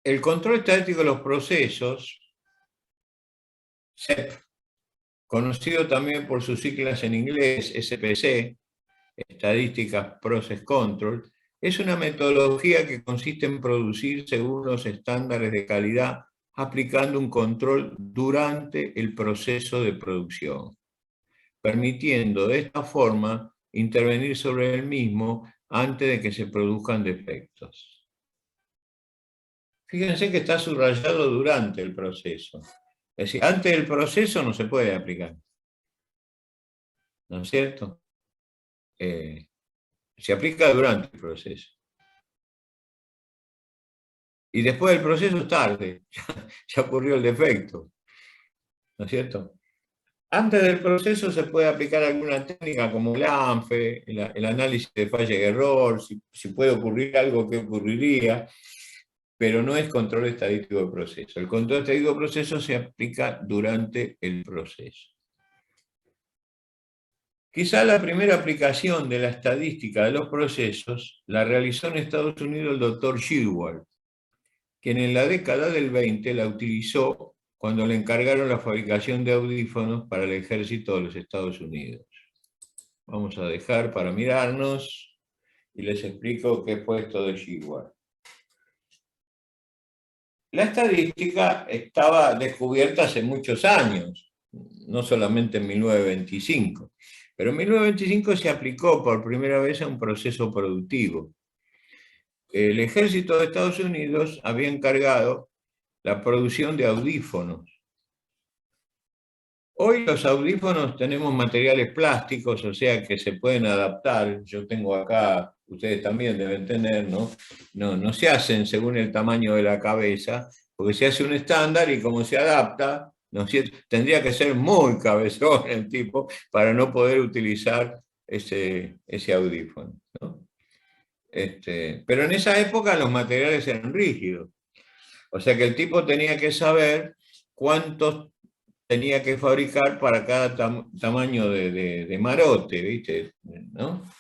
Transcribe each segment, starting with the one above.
El control estadístico de los procesos, SEP, conocido también por sus siglas en inglés, SPC, Statistical Process Control, es una metodología que consiste en producir según los estándares de calidad, aplicando un control durante el proceso de producción, permitiendo de esta forma intervenir sobre el mismo antes de que se produzcan defectos. Fíjense que está subrayado durante el proceso. Es decir, antes del proceso no se puede aplicar. ¿No es cierto? Se aplica durante el proceso. Y después del proceso es tarde, ya ocurrió el defecto. ¿No es cierto? Antes del proceso se puede aplicar alguna técnica como el ANFE, el análisis de falla y error, si puede ocurrir algo que ocurriría, pero no es control estadístico de proceso. El control estadístico de proceso se aplica durante el proceso. Quizá la primera aplicación de la estadística de los procesos la realizó en Estados Unidos el doctor Sheward, quien en la década del 20 la utilizó cuando le encargaron la fabricación de audífonos para el ejército de los Estados Unidos. Vamos a dejar para mirarnos y les explico qué fue esto de Sheward. La estadística estaba descubierta hace muchos años, no solamente en 1925, pero en 1925 se aplicó por primera vez a un proceso productivo. El ejército de Estados Unidos había encargado la producción de audífonos. Hoy los audífonos tenemos materiales plásticos, o sea que se pueden adaptar. Yo tengo acá, ustedes también deben tener, ¿no? No se hacen según el tamaño de la cabeza, porque se hace un estándar y como se adapta, ¿no es cierto? Tendría que ser muy cabezón el tipo para no poder utilizar ese audífono, ¿no? Pero en esa época los materiales eran rígidos. O sea que el tipo tenía que saber cuántos tenía que fabricar para cada tamaño de marote, ¿viste? ¿No?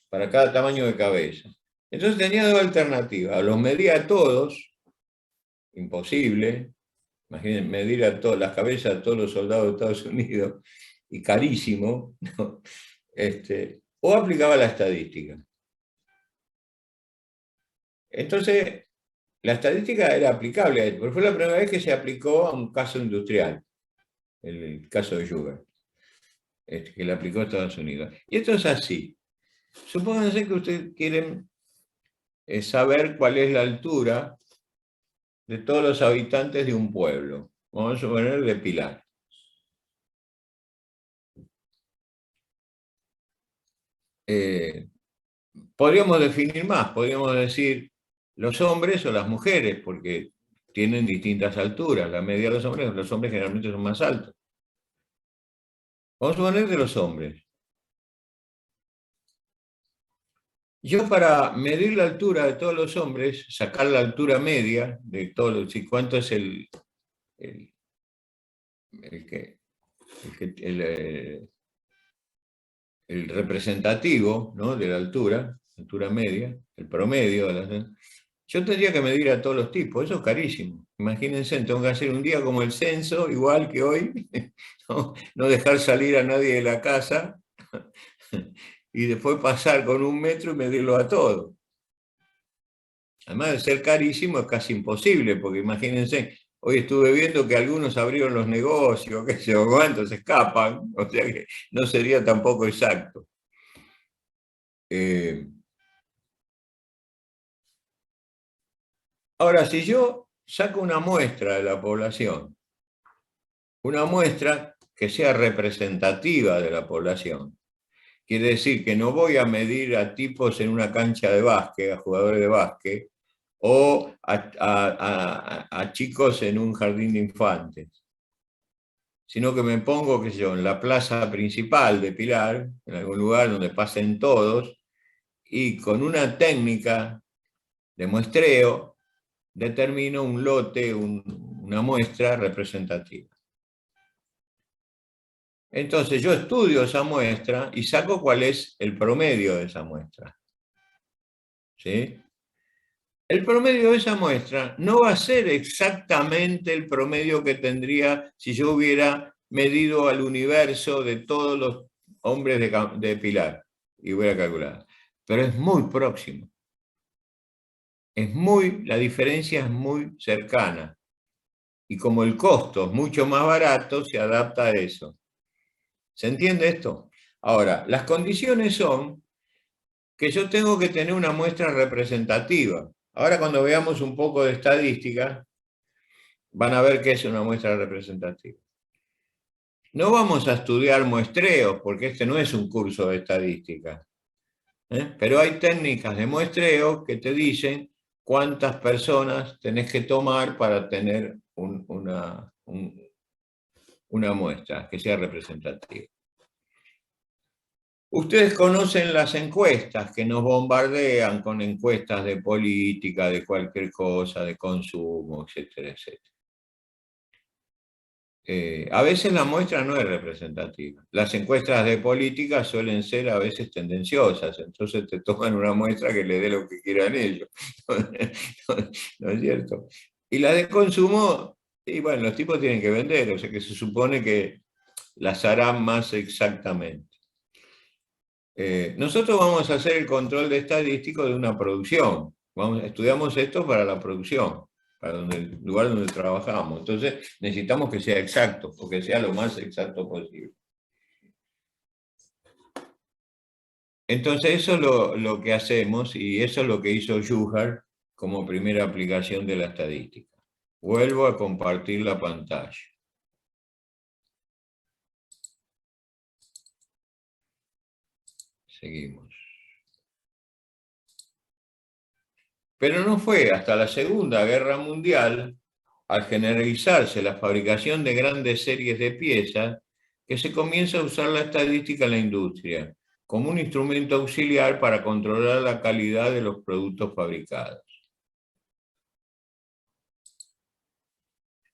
Para cada tamaño de cabeza. Entonces tenía dos alternativas. Los medía a todos, imposible. Imaginen, medir a todas las cabezas de todos los soldados de Estados Unidos, y carísimo, ¿no? O aplicaba la estadística. Entonces, la estadística era aplicable, porque fue la primera vez que se aplicó a un caso industrial, el caso de Sugar, que le aplicó a Estados Unidos. Y esto es así. Supónganse que ustedes quieren saber cuál es la altura de todos los habitantes de un pueblo. Vamos a suponer de Pilar. Podríamos definir más, podríamos decir los hombres o las mujeres, porque tienen distintas alturas. La media de los hombres generalmente son más altos. Vamos a poner de los hombres. Yo para medir la altura de todos los hombres, sacar la altura media de todos, cuánto es el representativo, ¿no? De la altura media, el promedio. Yo tendría que medir a todos los tipos, eso es carísimo. Imagínense, tengo que hacer un día como el censo, igual que hoy, no dejar salir a nadie de la casa, y después pasar con un metro y medirlo a todos. Además de ser carísimo, es casi imposible, porque imagínense, hoy estuve viendo que algunos abrieron los negocios, qué sé yo cuántos, escapan, o sea que no sería tampoco exacto. Ahora, si yo saco una muestra de la población, una muestra que sea representativa de la población, quiere decir que no voy a medir a tipos en una cancha de básquet, a jugadores de básquet, o a chicos en un jardín de infantes, sino que me pongo, qué sé yo, en la plaza principal de Pilar, en algún lugar donde pasen todos, y con una técnica de muestreo determino un lote, una muestra representativa. Entonces yo estudio esa muestra y saco cuál es el promedio de esa muestra. ¿Sí? El promedio de esa muestra no va a ser exactamente el promedio que tendría si yo hubiera medido al universo de todos los hombres de Pilar y hubiera calculado. Pero es muy próximo. La diferencia es muy cercana. Y como el costo es mucho más barato, se adapta a eso. ¿Se entiende esto? Ahora, las condiciones son que yo tengo que tener una muestra representativa. Ahora cuando veamos un poco de estadística, van a ver qué es una muestra representativa. No vamos a estudiar muestreos, porque este no es un curso de estadística. Pero hay técnicas de muestreo que te dicen cuántas personas tenés que tomar para tener una muestra que sea representativa. Ustedes conocen las encuestas que nos bombardean con encuestas de política, de cualquier cosa, de consumo, etcétera, etcétera. A veces la muestra no es representativa. Las encuestas de política suelen ser a veces tendenciosas, entonces te toman una muestra que le dé lo que quieran ellos. ¿No es cierto? Y la de consumo, y bueno, los tipos tienen que vender, o sea que se supone que las harán más exactamente. Nosotros vamos a hacer el control de estadístico de una producción. Estudiamos esto para la producción, para el lugar donde trabajamos. Entonces necesitamos que sea exacto, o que sea lo más exacto posible. Entonces eso es lo que hacemos, y eso es lo que hizo Juhar como primera aplicación de la estadística. Vuelvo a compartir la pantalla. Seguimos. Pero no fue hasta la Segunda Guerra Mundial, al generalizarse la fabricación de grandes series de piezas, que se comienza a usar la estadística en la industria como un instrumento auxiliar para controlar la calidad de los productos fabricados.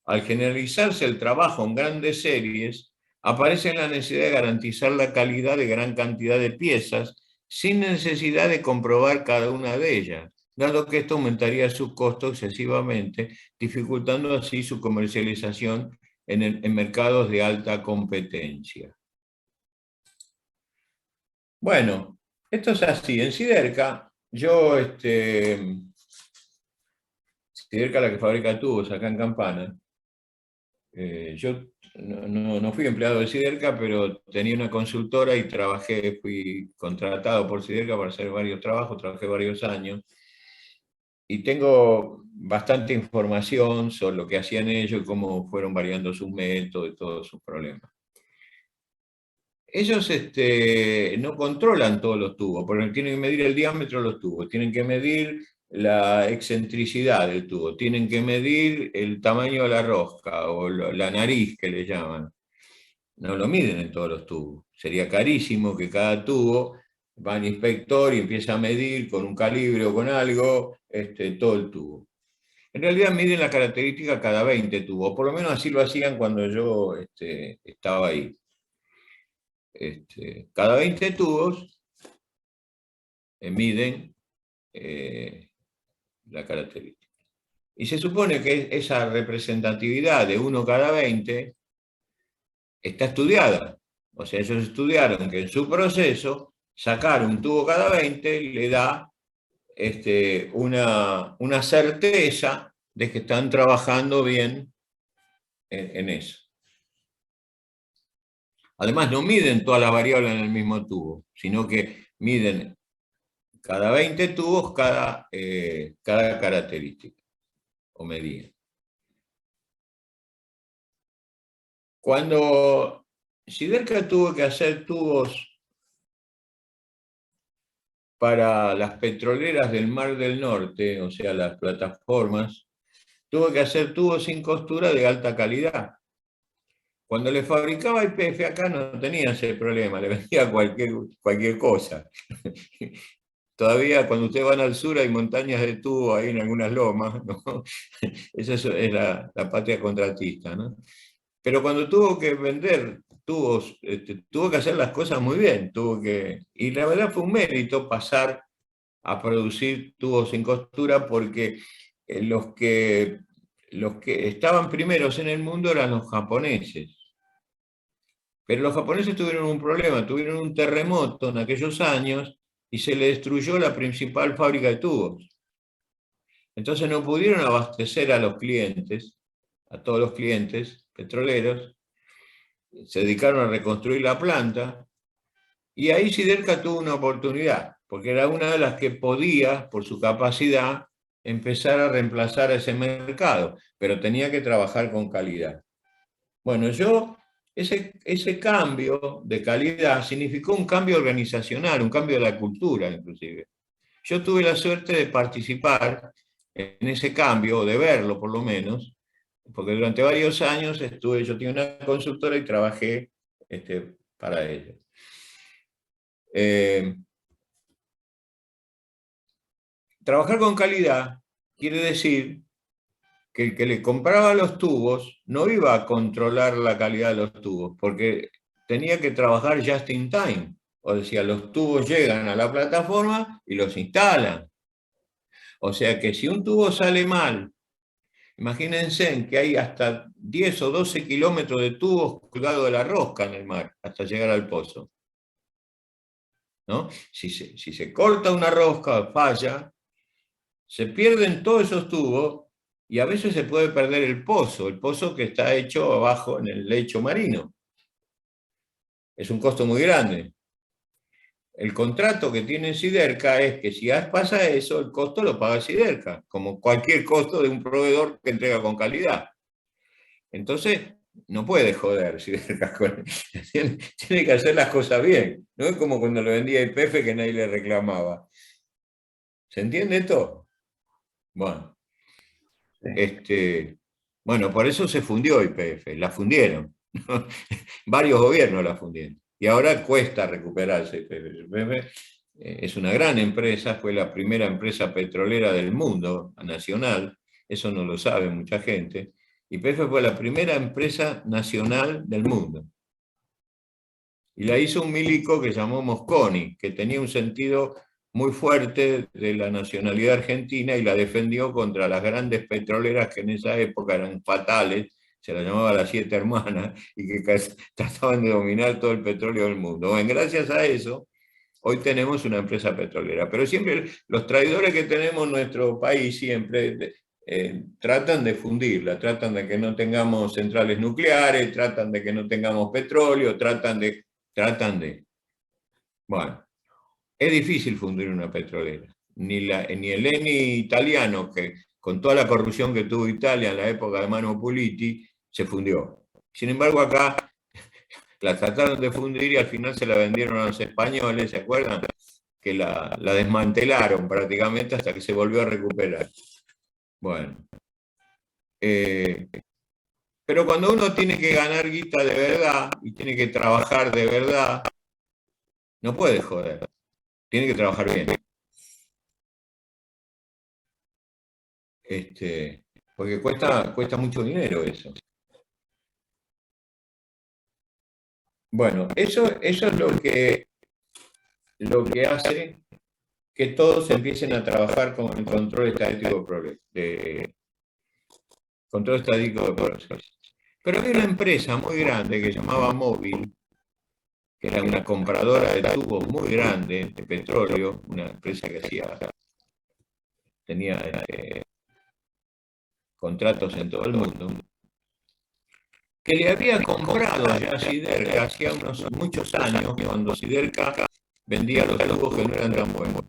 Al generalizarse el trabajo en grandes series, aparece la necesidad de garantizar la calidad de gran cantidad de piezas sin necesidad de comprobar cada una de ellas, dado que esto aumentaría sus costos excesivamente, dificultando así su comercialización en mercados de alta competencia. Bueno, esto es así. En Siderca, Siderca la que fabrica tubos acá en Campana, yo no fui empleado de Siderca, pero tenía una consultora y fui contratado por Siderca para hacer varios trabajos, trabajé varios años, y tengo bastante información sobre lo que hacían ellos y cómo fueron variando sus métodos y todos sus problemas. Ellos no controlan todos los tubos, porque tienen que medir el diámetro de los tubos, tienen que medir la excentricidad del tubo, tienen que medir el tamaño de la rosca o la nariz que le llaman. No lo miden en todos los tubos. Sería carísimo que cada tubo va al inspector y empieza a medir con un calibre o con algo todo el tubo. En realidad miden la característica cada 20 tubos, por lo menos así lo hacían cuando yo estaba ahí. Cada 20 tubos miden la característica. Y se supone que esa representatividad de 1 cada 20 está estudiada. O sea, ellos estudiaron que en su proceso sacar un tubo cada 20 le da una certeza de que están trabajando bien en eso. Además, no miden todas las variables en el mismo tubo, sino que miden cada 20 tubos cada característica o medida. Cuando Siderca tuvo que hacer tubos para las petroleras del Mar del Norte, o sea, las plataformas, tuvo que hacer tubos sin costura de alta calidad. Cuando le fabricaba YPF acá no tenía ese problema, le vendía cualquier cosa. Todavía cuando ustedes van al sur hay montañas de tubo ahí en algunas lomas, ¿no? Esa es la patria contratista, ¿no? Pero cuando tuvo que vender tubos, tuvo que hacer las cosas muy bien, y la verdad fue un mérito pasar a producir tubos sin costura porque los que estaban primeros en el mundo eran los japoneses. Pero los japoneses tuvieron un problema, tuvieron un terremoto en aquellos años y se le destruyó la principal fábrica de tubos. Entonces no pudieron abastecer a los clientes, a todos los clientes petroleros, se dedicaron a reconstruir la planta, y ahí Siderca tuvo una oportunidad, porque era una de las que podía, por su capacidad, empezar a reemplazar a ese mercado, pero tenía que trabajar con calidad. Bueno, ese cambio de calidad significó un cambio organizacional, un cambio de la cultura inclusive. Yo tuve la suerte de participar en ese cambio, de verlo por lo menos, porque durante varios años yo tenía una consultora y trabajé para ella. Trabajar con calidad quiere decir que el que le compraba los tubos no iba a controlar la calidad de los tubos, porque tenía que trabajar just in time. O sea, los tubos llegan a la plataforma y los instalan. O sea que si un tubo sale mal, imagínense que hay hasta 10 o 12 kilómetros de tubos colgados de la rosca en el mar hasta llegar al pozo, ¿no? Si se corta una rosca o falla, se pierden todos esos tubos y a veces se puede perder el pozo que está hecho abajo en el lecho marino. Es un costo muy grande. El contrato que tiene Siderca es que si pasa eso, el costo lo paga Siderca, como cualquier costo de un proveedor que entrega con calidad. Entonces, no puede joder Siderca. Tiene que hacer las cosas bien. No es como cuando lo vendía YPF que nadie le reclamaba. ¿Se entiende esto? Bueno. Bueno, por eso se fundió YPF, la fundieron. Varios gobiernos la fundieron. Y ahora cuesta recuperarse YPF. Es una gran empresa, fue la primera empresa petrolera del mundo, nacional, eso no lo sabe mucha gente. YPF fue la primera empresa nacional del mundo. Y la hizo un milico que llamó Mosconi, que tenía un sentido muy fuerte de la nacionalidad argentina y la defendió contra las grandes petroleras que en esa época eran fatales, se las llamaba las 7 hermanas, y que trataban de dominar todo el petróleo del mundo. Bueno, gracias a eso, hoy tenemos una empresa petrolera, pero siempre los traidores que tenemos en nuestro país siempre tratan de fundirla, tratan de que no tengamos centrales nucleares, tratan de que no tengamos petróleo, tratan de... Bueno, es difícil fundir una petrolera. Ni el ENI italiano, que con toda la corrupción que tuvo Italia en la época de Mano Puliti, se fundió. Sin embargo, acá la trataron de fundir y al final se la vendieron a los españoles, ¿se acuerdan? Que la desmantelaron prácticamente hasta que se volvió a recuperar. Bueno. Pero cuando uno tiene que ganar guita de verdad y tiene que trabajar de verdad, no puede joder. Tiene que trabajar bien. Porque cuesta mucho dinero eso. Bueno, eso es lo que hace que todos empiecen a trabajar con el control estadístico de procesos. Pero había una empresa muy grande que se llamaba Móvil, que era una compradora de tubos muy grande de petróleo, una empresa que tenía contratos en todo el mundo, que le había comprado ya a Siderca hacía muchos años, cuando Siderca vendía los tubos que no eran tan buenos.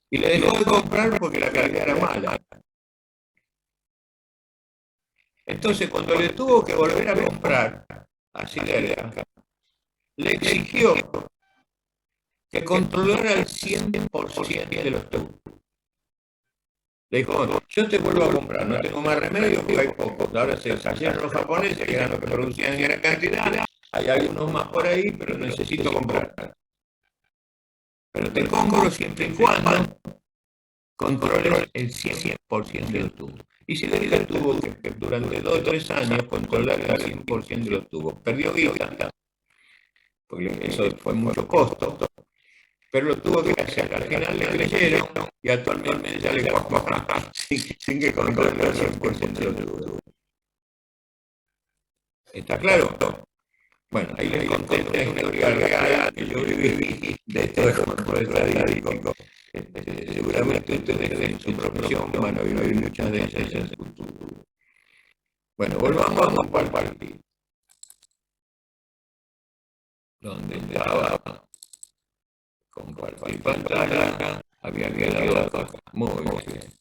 Y le dejó de comprar porque la calidad era mala. Entonces, cuando le tuvo que volver a comprar a Siderca, le exigió que controlara el 100% de los tubos. Le dijo, yo te vuelvo a comprar, no tengo más remedio, porque hay pocos. Ahora se cayeron los japoneses, que eran los que producían en gran cantidad. Hay algunos más por ahí, pero necesito comprar. Pero te compro siempre y cuando controles el 100% de los tubos. Y Siderca tuvo que durante 2 o 3 años controlar el 100% de los tubos. Perdió guita, porque eso fue mucho costo. pero lo tuvo que hacer. Al final le creyeron y actualmente ya le cuaja sin que controle el 100% de todo. ¿Está claro? Bueno, ahí les conté una historia real que yo viví de todo el control estadístico. Seguramente ustedes en su profesión van a vivir muchas de ellas en el futuro. Bueno, volvamos a compartir. Donde estaba compartir pantalla, había quedado acá. Muy bien.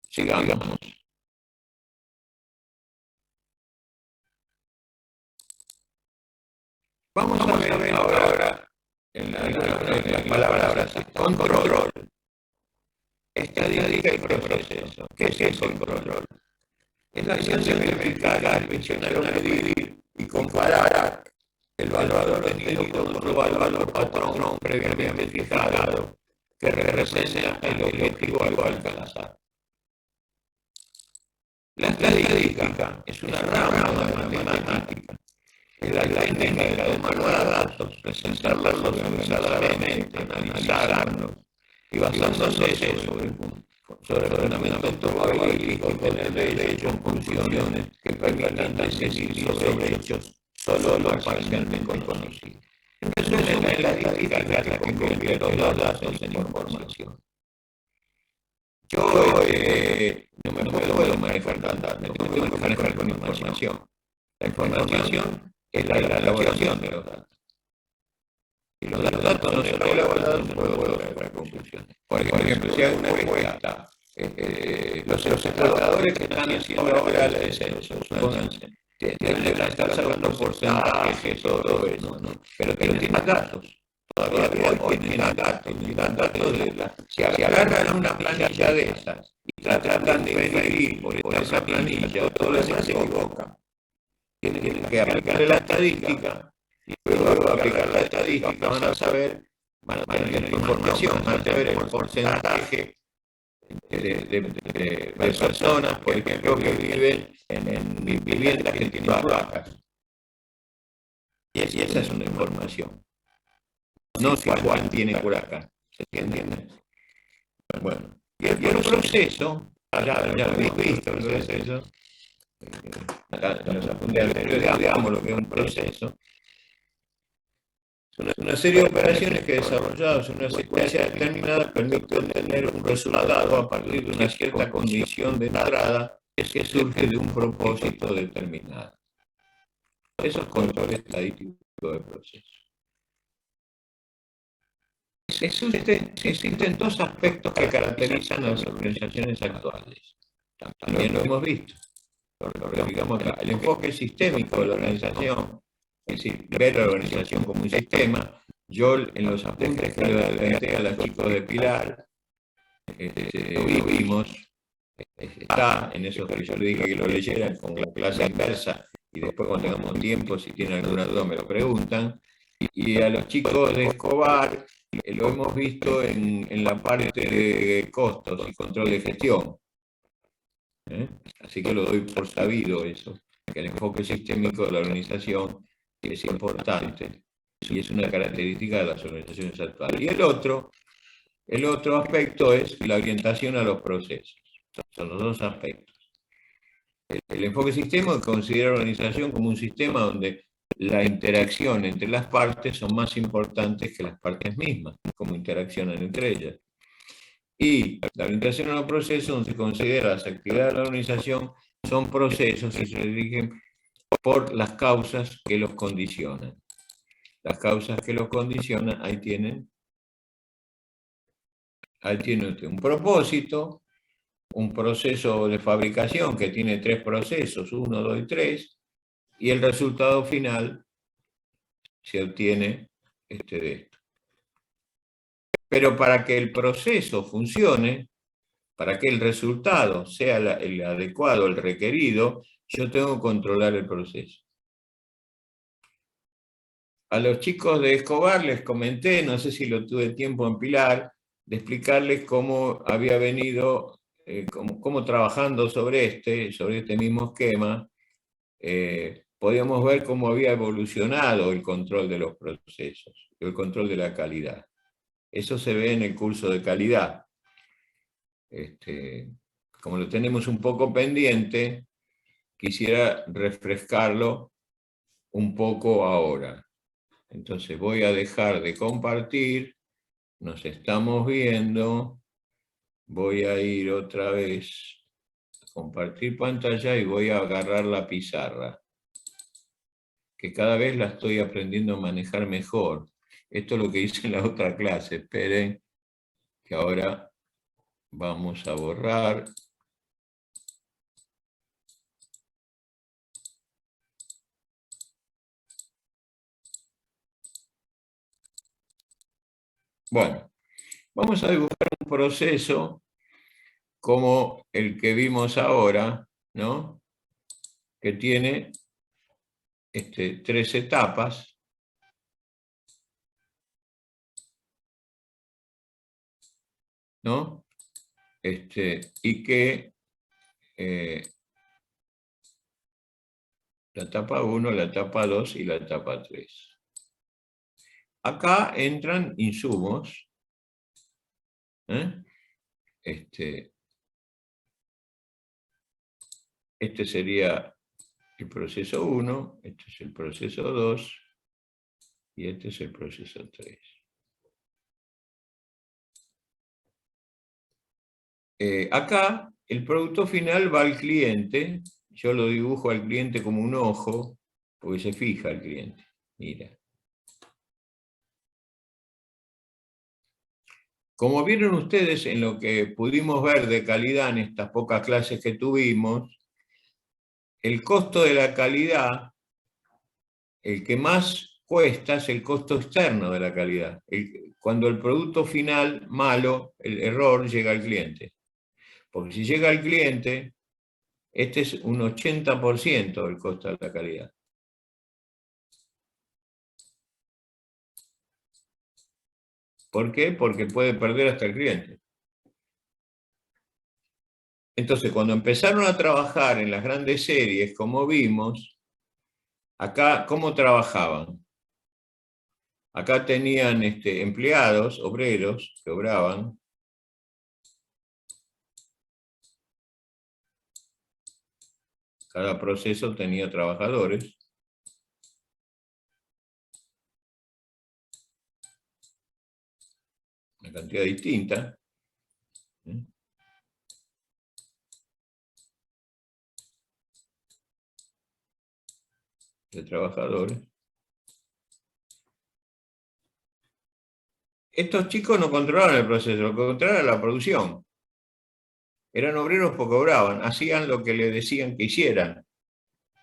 Sigamos. Vamos a ver ahora en la palabra control, estadística y proceso. ¿Qué es el control? Es la acción de verificar, inspeccionar, medir y comparar el valor obtenido con otro valor patrón previamente fijado que representa el objetivo al alcanzar. La estadística es una rama de la matemática. Es la técnica de tomar datos, presentarlos organizadamente, analizarlos y basándose sobre fundamentos probabilísticos y tener de ellos funciones que permitan decidir sobre hechos solo parcialmente conocidos. Entonces, es la estadística la que convierte los datos en información. Yo no me puedo manejar tan datos, me tengo que manejar con información. La información es la elaboración de los datos. Y los datos no son elaborados, no puedo sacar conclusiones. Por ejemplo, si hago una encuesta, los encuestadores que están haciendo ahora el censo, deben estar sacando porcentajes, todo eso, ¿no? Pero tienen datos. Todavía hoy tienen datos de la... Si agarran una planilla de esas y tratan de medir por esa planilla, todo lo demás se equivocan. Tienen que aplicar la estadística y luego aplicar la estadística van a saber, van a tener información, van a saber el porcentaje de personas, por ejemplo, que viven en viviendas que tienen placas. Y esa es una información. No si Juan tiene huracán. ¿Se entiende? Bueno, y el proceso, ya lo habéis visto, el proceso. Nos apunté anterior, digamos lo que es un proceso. Son una serie de operaciones que desarrolladas en una secuencia determinada permiten obtener un resultado a partir de una cierta condición de entrada que surge de un propósito determinado. Eso es control estadístico del proceso. Existen dos aspectos que caracterizan a las organizaciones actuales. También lo hemos visto. Digamos acá, el enfoque sistémico de la organización, es decir, ver a la organización como un sistema. Yo en los apuntes que le adelanté a los chicos de Pilar, lo vimos, está en esos que yo le dije que lo leyeran con la clase inversa y después cuando tengamos tiempo, si tienen alguna duda me lo preguntan. Y a los chicos de Escobar lo hemos visto en la parte de costos y control de gestión. Así que lo doy por sabido eso, que el enfoque sistémico de la organización es importante y es una característica de las organizaciones actuales. Y el otro aspecto es la orientación a los procesos. Son los dos aspectos. El enfoque sistémico considera la organización como un sistema donde la interacción entre las partes son más importantes que las partes mismas, como interaccionan entre ellas. Y la orientación a los procesos, donde se considera las actividades de la organización, son procesos y se dirigen por las causas que los condicionan. Las causas que los condicionan, ahí tienen un propósito, un proceso de fabricación que tiene 3 procesos, 1, 2 y 3, y el resultado final se obtiene de esto. Pero para que el proceso funcione, para que el resultado sea el adecuado, el requerido, yo tengo que controlar el proceso. A los chicos de Escobar les comenté, no sé si lo tuve tiempo en Pilar, de explicarles cómo había venido, cómo trabajando sobre este mismo esquema, podíamos ver cómo había evolucionado el control de los procesos, el control de la calidad. Eso se ve en el curso de calidad. Como lo tenemos un poco pendiente, quisiera refrescarlo un poco ahora. Entonces voy a dejar de compartir, nos estamos viendo, voy a ir otra vez a compartir pantalla y voy a agarrar la pizarra, que cada vez la estoy aprendiendo a manejar mejor. Esto es lo que hice en la otra clase, esperen, que ahora vamos a borrar. Bueno, vamos a dibujar un proceso como el que vimos ahora, ¿no? Que tiene tres etapas. ¿No? Y que la etapa 1, la etapa 2 y la etapa 3. Acá entran insumos. ¿eh? Este sería el proceso 1, este es el proceso 2 y este es el proceso 3. Acá el producto final va al cliente. Yo lo dibujo al cliente como un ojo, porque se fija el cliente. Mira. Como vieron ustedes en lo que pudimos ver de calidad en estas pocas clases que tuvimos, el costo de la calidad, el que más cuesta es el costo externo de la calidad. Cuando el producto final malo, el error, llega al cliente. Porque si llega al cliente, este es un 80% del costo de la calidad. ¿Por qué? Porque puede perder hasta el cliente. Entonces, cuando empezaron a trabajar en las grandes series, como vimos, acá, ¿cómo trabajaban? Acá tenían empleados, obreros, que obraban. Cada proceso tenía trabajadores. Una cantidad distinta. De trabajadores. Estos chicos no controlaban el proceso, lo que controlaban era la producción. Eran obreros porque obraban, hacían lo que le decían que hicieran.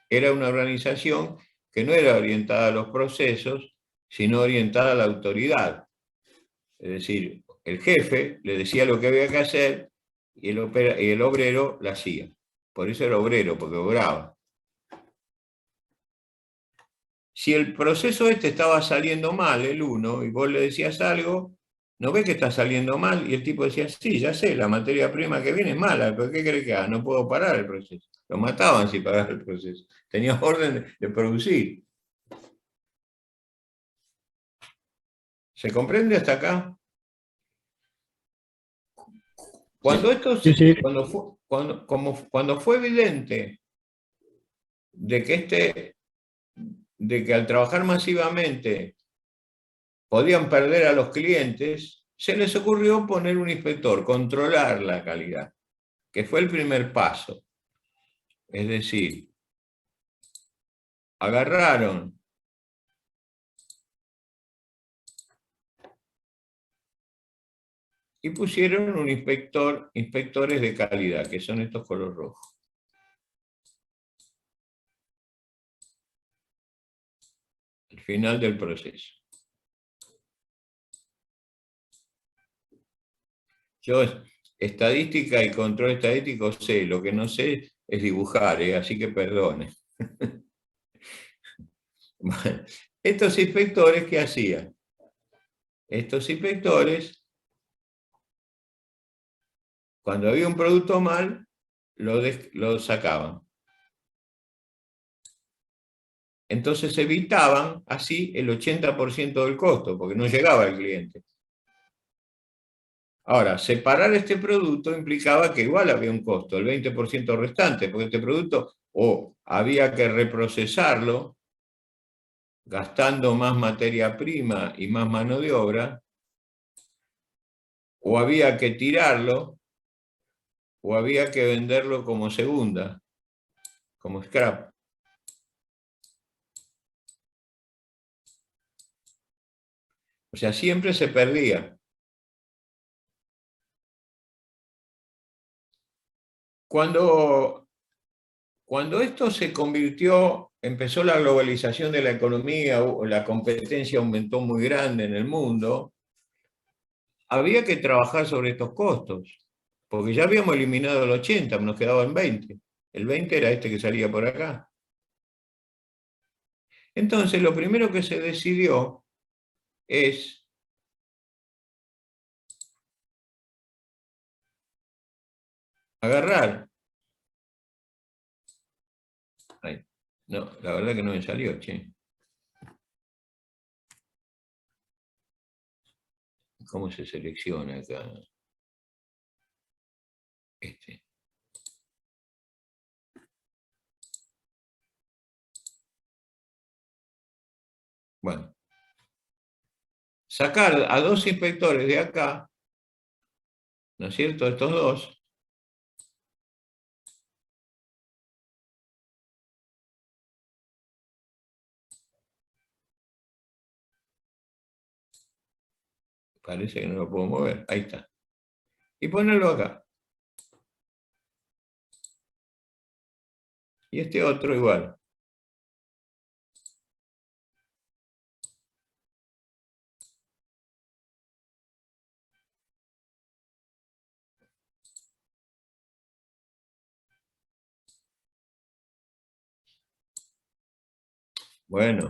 Era una organización que no era orientada a los procesos, sino orientada a la autoridad. Es decir, el jefe le decía lo que había que hacer y el obrero lo hacía. Por eso era obrero, porque obraba. Si el proceso estaba saliendo mal, el 1, y vos le decías algo, ¿no ves que está saliendo mal? Y el tipo decía, sí, ya sé, la materia prima que viene es mala, pero ¿qué crees que haga? No puedo parar el proceso. Lo mataban si paraba el proceso. Tenía orden de producir. ¿Se comprende hasta acá? Cuando, Sí, sí. cuando fue evidente de que al trabajar masivamente podían perder a los clientes, se les ocurrió poner un inspector, controlar la calidad, que fue el primer paso. Es decir, agarraron y pusieron un inspectores de calidad, que son estos color rojos. Al final del proceso. Yo estadística y control estadístico sé, lo que no sé es dibujar, así que perdone. Bueno, estos inspectores, ¿qué hacían? Estos inspectores, cuando había un producto mal, lo sacaban. Entonces evitaban así el 80% del costo, porque no llegaba al cliente. Ahora, separar este producto implicaba que igual había un costo, el 20% restante, porque este producto o había que reprocesarlo, gastando más materia prima y más mano de obra, o había que tirarlo, o había que venderlo como segunda, como scrap. O sea, siempre se perdía. Cuando esto se convirtió, empezó la globalización de la economía, la competencia aumentó muy grande en el mundo, había que trabajar sobre estos costos, porque ya habíamos eliminado el 80, nos quedaban 20. El 20 era este que salía por acá. Entonces, lo primero que se decidió es agarrar. Ay, no, la verdad que no me salió, che. ¿Cómo se selecciona acá? Este. Bueno, sacar a dos inspectores de acá, ¿no es cierto? Estos dos, parece que no lo puedo mover, ahí está. Y ponerlo acá. Y este otro igual. Bueno,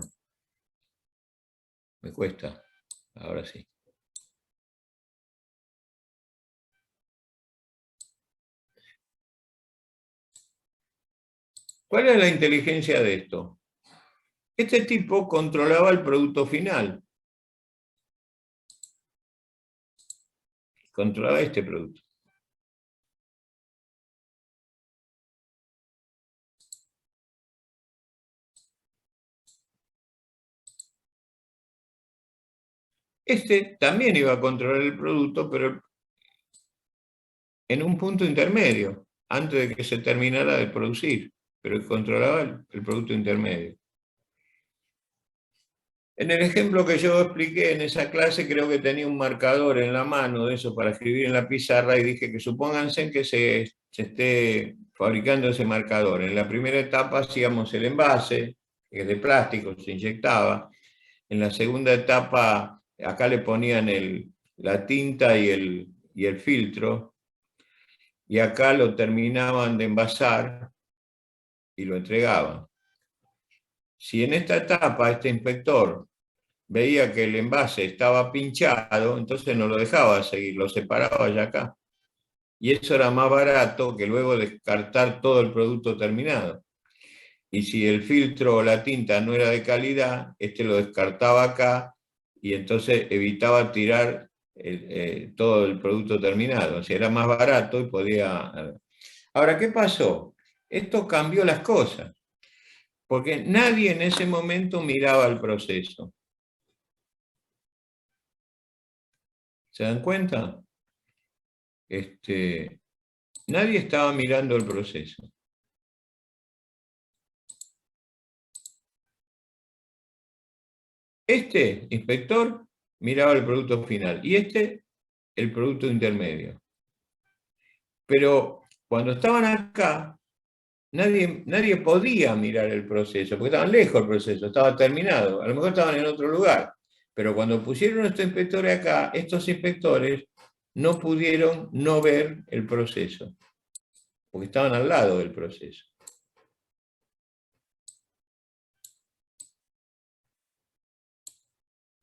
me cuesta. Ahora sí. ¿Cuál es la inteligencia de esto? Este tipo controlaba el producto final. Controlaba este producto. Este también iba a controlar el producto, pero en un punto intermedio, antes de que se terminara de producir, pero controlaba el producto intermedio. En el ejemplo que yo expliqué en esa clase, creo que tenía un marcador en la mano de eso para escribir en la pizarra y dije que supónganse que se esté fabricando ese marcador. En la primera etapa hacíamos el envase, que es de plástico, se inyectaba. En la segunda etapa, acá le ponían la tinta y el filtro, y acá lo terminaban de envasar y lo entregaban. Si en esta etapa este inspector veía que el envase estaba pinchado, entonces no lo dejaba seguir, lo separaba ya acá. Y eso era más barato que luego descartar todo el producto terminado. Y si el filtro o la tinta no era de calidad, este lo descartaba acá y entonces evitaba tirar todo el producto terminado. O sea, era más barato y podía... Ahora, ¿qué pasó? Esto cambió las cosas, porque nadie en ese momento miraba el proceso. ¿Se dan cuenta? Nadie estaba mirando el proceso. Este inspector miraba el producto final y este el producto intermedio. Pero cuando estaban acá, nadie podía mirar el proceso, porque estaban lejos del proceso, estaba terminado, a lo mejor estaban en otro lugar. Pero cuando pusieron estos inspectores acá, estos inspectores no pudieron no ver el proceso, porque estaban al lado del proceso.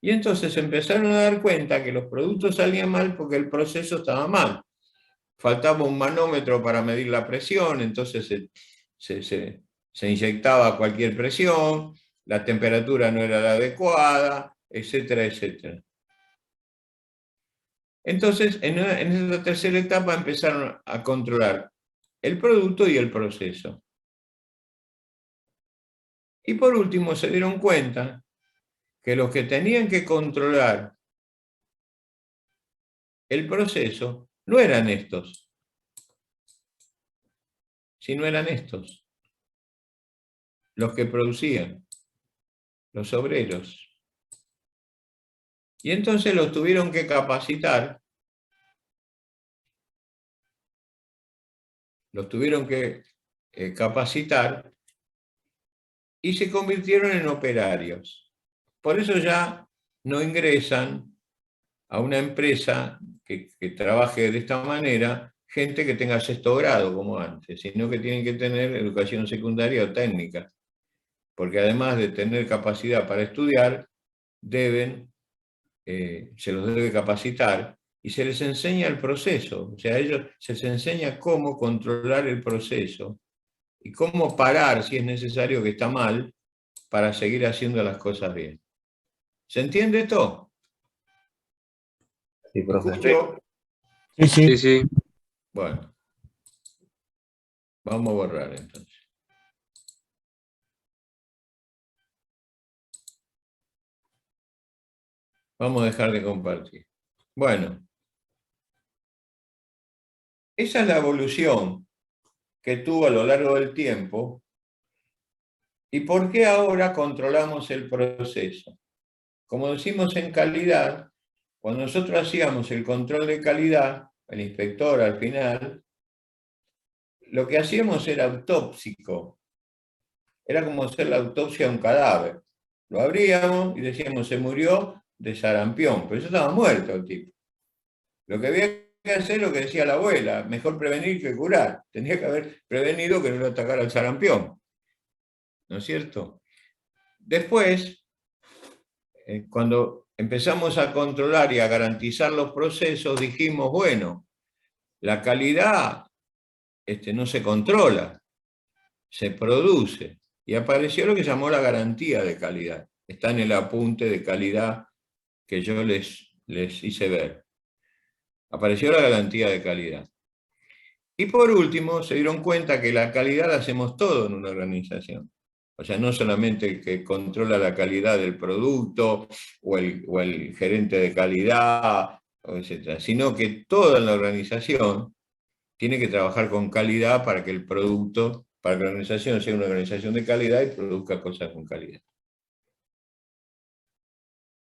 Y entonces empezaron a dar cuenta que los productos salían mal porque el proceso estaba mal. Faltaba un manómetro para medir la presión, entonces se inyectaba a cualquier presión, la temperatura no era la adecuada, etcétera, etcétera. Entonces, en esta tercera etapa empezaron a controlar el producto y el proceso. Y por último se dieron cuenta que los que tenían que controlar el proceso no eran estos, sino eran estos, los que producían, los obreros. Y entonces los tuvieron que capacitar, y se convirtieron en operarios. Por eso ya no ingresan a una empresa que trabaje de esta manera gente que tenga sexto grado como antes, sino que tienen que tener educación secundaria o técnica, porque además de tener capacidad para estudiar, se los debe capacitar y se les enseña el proceso, o sea, a ellos se les enseña cómo controlar el proceso y cómo parar si es necesario que está mal para seguir haciendo las cosas bien. ¿Se entiende esto? Sí, profe. ¿Escucho? Sí, sí. Sí, sí. Bueno, vamos a borrar entonces. Vamos a dejar de compartir. Bueno, esa es la evolución que tuvo a lo largo del tiempo. ¿Y por qué ahora controlamos el proceso? Como decimos en calidad, cuando nosotros hacíamos el control de calidad, el inspector al final, lo que hacíamos era autópsico. Era como hacer la autopsia a un cadáver. Lo abríamos y decíamos, se murió de sarampión, pero eso estaba muerto el tipo. Lo que había que hacer es lo que decía la abuela, mejor prevenir que curar. Tenía que haber prevenido que no le atacara el sarampión. ¿No es cierto? Después, cuando empezamos a controlar y a garantizar los procesos, dijimos, bueno, la calidad no se controla, se produce. Y apareció lo que llamó la garantía de calidad. Está en el apunte de calidad que yo les hice ver. Apareció la garantía de calidad. Y por último, se dieron cuenta que la calidad la hacemos todo en una organización. O sea, no solamente el que controla la calidad del producto o el gerente de calidad, etc., sino que toda la organización tiene que trabajar con calidad para que el producto, para que la organización sea una organización de calidad y produzca cosas con calidad.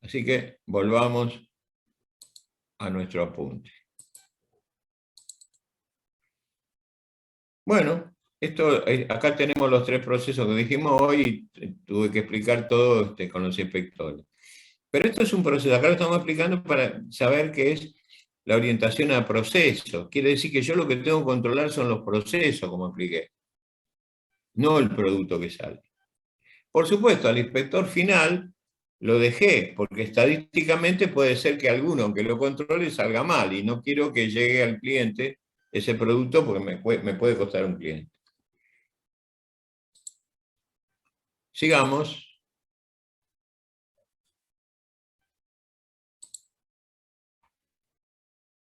Así que volvamos a nuestro apunte. Bueno, acá tenemos los tres procesos que dijimos hoy y tuve que explicar todo con los inspectores. Pero esto es un proceso, acá lo estamos explicando para saber qué es la orientación a procesos. Quiere decir que yo lo que tengo que controlar son los procesos, como expliqué, no el producto que sale. Por supuesto, al inspector final lo dejé, porque estadísticamente puede ser que alguno, aunque lo controle, salga mal, y no quiero que llegue al cliente ese producto porque me puede costar un cliente. Sigamos.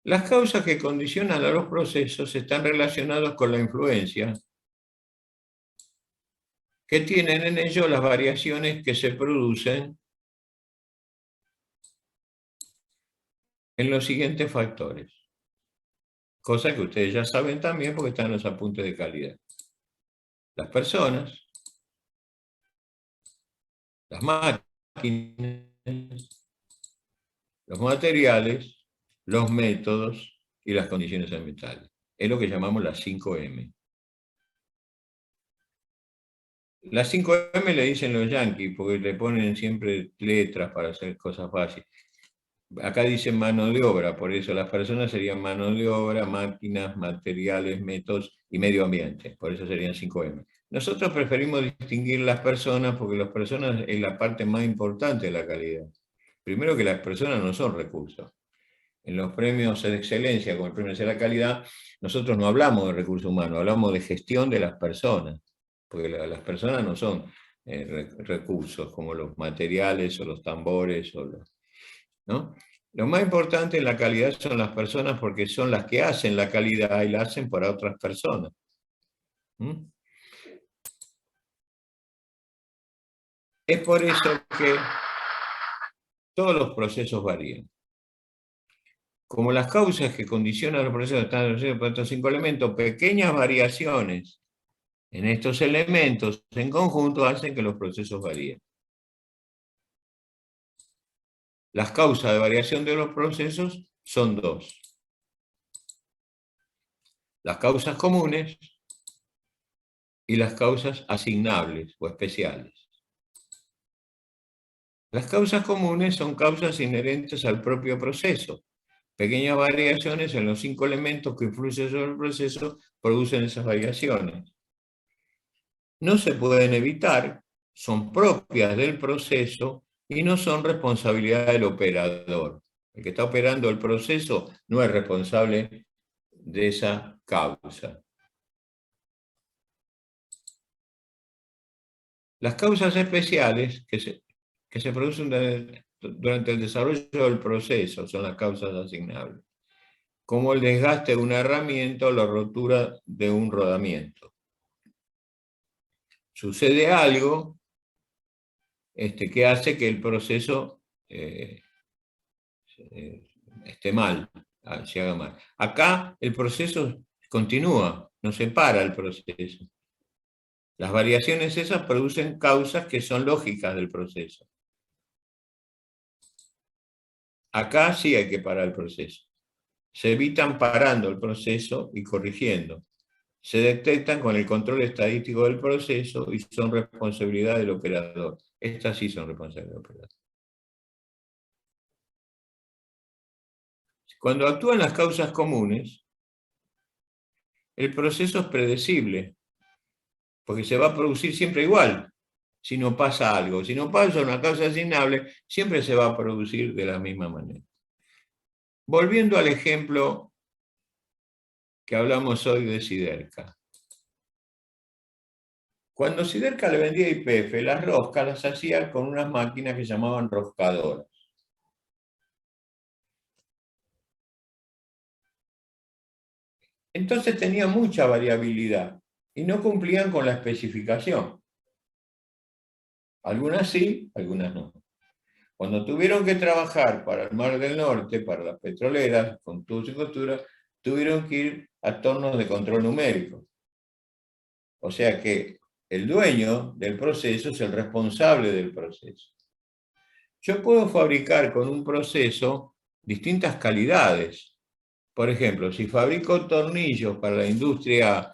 Las causas que condicionan a los procesos están relacionadas con la influencia que tienen en ellos las variaciones que se producen en los siguientes factores. Cosa que ustedes ya saben también porque están en los apuntes de calidad. Las personas, las máquinas, los materiales, los métodos y las condiciones ambientales. Es lo que llamamos las 5M. Las 5M le dicen los yanquis porque le ponen siempre letras para hacer cosas fáciles. Acá dicen mano de obra, por eso las personas serían mano de obra, máquinas, materiales, métodos y medio ambiente. Por eso serían 5M. Nosotros preferimos distinguir las personas porque las personas es la parte más importante de la calidad. Primero que las personas no son recursos. En los premios de excelencia, como el premio de la calidad, nosotros no hablamos de recursos humanos, hablamos de gestión de las personas. Porque las personas no son recursos, como los materiales o los tambores, ¿no? Lo más importante en la calidad son las personas, porque son las que hacen la calidad y la hacen para otras personas. ¿Mm? Es por eso que todos los procesos varían. Como las causas que condicionan los procesos están establecidas por estos 5 elementos, pequeñas variaciones en estos elementos en conjunto hacen que los procesos varíen. Las causas de variación de los procesos son 2. Las causas comunes y las causas asignables o especiales. Las causas comunes son causas inherentes al propio proceso. Pequeñas variaciones en los 5 elementos que influyen sobre el proceso producen esas variaciones. No se pueden evitar, son propias del proceso y no son responsabilidad del operador. El que está operando el proceso no es responsable de esa causa. Las causas especiales que se producen durante el desarrollo del proceso son las causas asignables, como el desgaste de una herramienta o la rotura de un rodamiento. Sucede algo que hace que el proceso esté mal, se haga mal. Acá el proceso continúa, no se para el proceso. Las variaciones esas producen causas que son lógicas del proceso. Acá sí hay que parar el proceso. Se evitan parando el proceso y corrigiendo. Se detectan con el control estadístico del proceso y son responsabilidad del operador. Estas sí son responsabilidad del operador. Cuando actúan las causas comunes, el proceso es predecible, porque se va a producir siempre igual, si no pasa algo. Si no pasa una causa asignable, siempre se va a producir de la misma manera. Volviendo al ejemplo que hablamos hoy de Siderca. Cuando Siderca le vendía a YPF, las roscas las hacía con unas máquinas que llamaban roscadoras. Entonces tenía mucha variabilidad y no cumplían con la especificación. Algunas sí, algunas no. Cuando tuvieron que trabajar para el Mar del Norte, para las petroleras, con tubos y costuras, tuvieron que ir a tornos de control numérico. O sea que el dueño del proceso es el responsable del proceso. Yo puedo fabricar con un proceso distintas calidades. Por ejemplo, si fabrico tornillos para la industria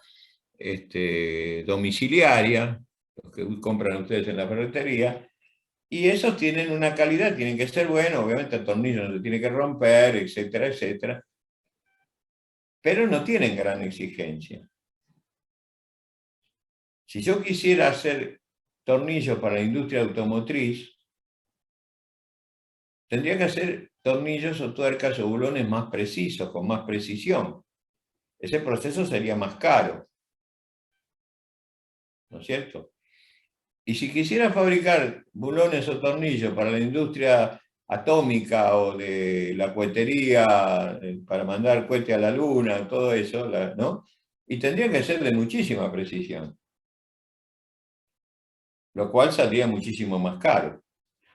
domiciliaria, los que compran ustedes en la ferretería, y esos tienen una calidad, tienen que ser buenos, obviamente el tornillo no se tiene que romper, etcétera, etcétera, pero no tienen gran exigencia. Si yo quisiera hacer tornillos para la industria automotriz, tendría que hacer tornillos o tuercas o bulones más precisos, con más precisión. Ese proceso sería más caro, ¿no es cierto? Y si quisiera fabricar bulones o tornillos para la industria atómica o de la cohetería, para mandar cohete a la luna, todo eso, ¿no? Y tendría que ser de muchísima precisión, lo cual saldría muchísimo más caro.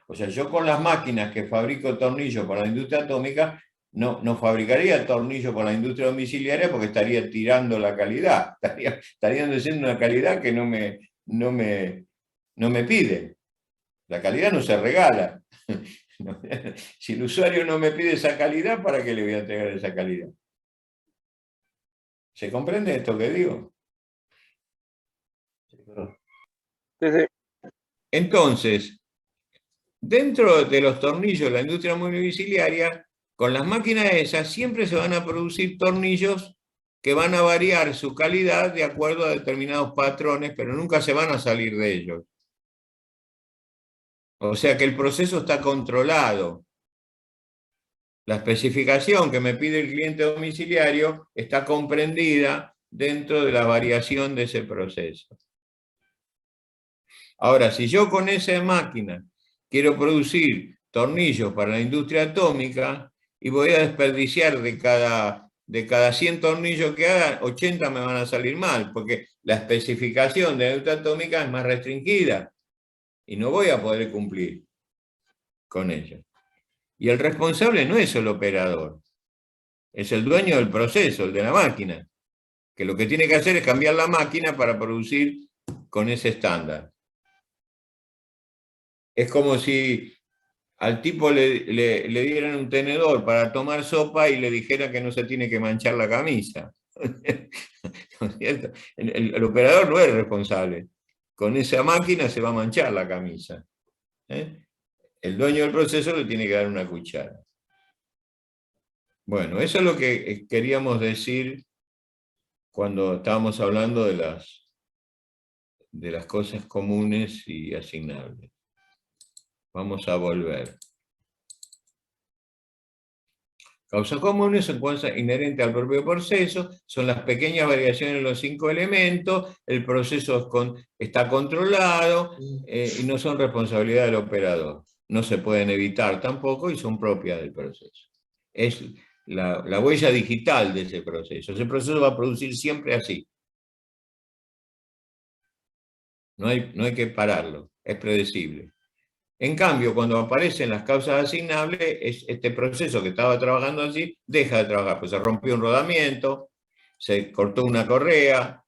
O sea, yo con las máquinas que fabrico tornillos para la industria atómica, no fabricaría tornillos para la industria domiciliaria porque estaría tirando la calidad, estarían diciendo una calidad que no me pide. La calidad no se regala. Si el usuario no me pide esa calidad, ¿para qué le voy a entregar esa calidad? ¿Se comprende esto que digo? Sí, sí. Entonces, dentro de los tornillos de la industria domiciliaria, con las máquinas esas siempre se van a producir tornillos que van a variar su calidad de acuerdo a determinados patrones, pero nunca se van a salir de ellos. O sea que el proceso está controlado. La especificación que me pide el cliente domiciliario está comprendida dentro de la variación de ese proceso. Ahora, si yo con esa máquina quiero producir tornillos para la industria atómica y voy a desperdiciar de cada 100 tornillos que haga, 80 me van a salir mal, porque la especificación de la industria atómica es más restringida y no voy a poder cumplir con ello. Y el responsable no es el operador, es el dueño del proceso, el de la máquina, que lo que tiene que hacer es cambiar la máquina para producir con ese estándar. Es como si al tipo le dieran un tenedor para tomar sopa y le dijera que no se tiene que manchar la camisa. ¿No es cierto? El operador no es responsable. Con esa máquina se va a manchar la camisa. El dueño del proceso le tiene que dar una cuchara. Bueno, eso es lo que queríamos decir cuando estábamos hablando de las cosas comunes y asignables. Vamos a volver. Causas comunes son cosas inherentes al propio proceso, son las pequeñas variaciones en los 5 elementos, el proceso está controlado y no son responsabilidad del operador. No se pueden evitar tampoco y son propias del proceso. Es la huella digital de ese proceso. Ese proceso va a producir siempre así. No hay que pararlo, es predecible. En cambio, cuando aparecen las causas asignables, este proceso que estaba trabajando así deja de trabajar, pues se rompió un rodamiento, se cortó una correa,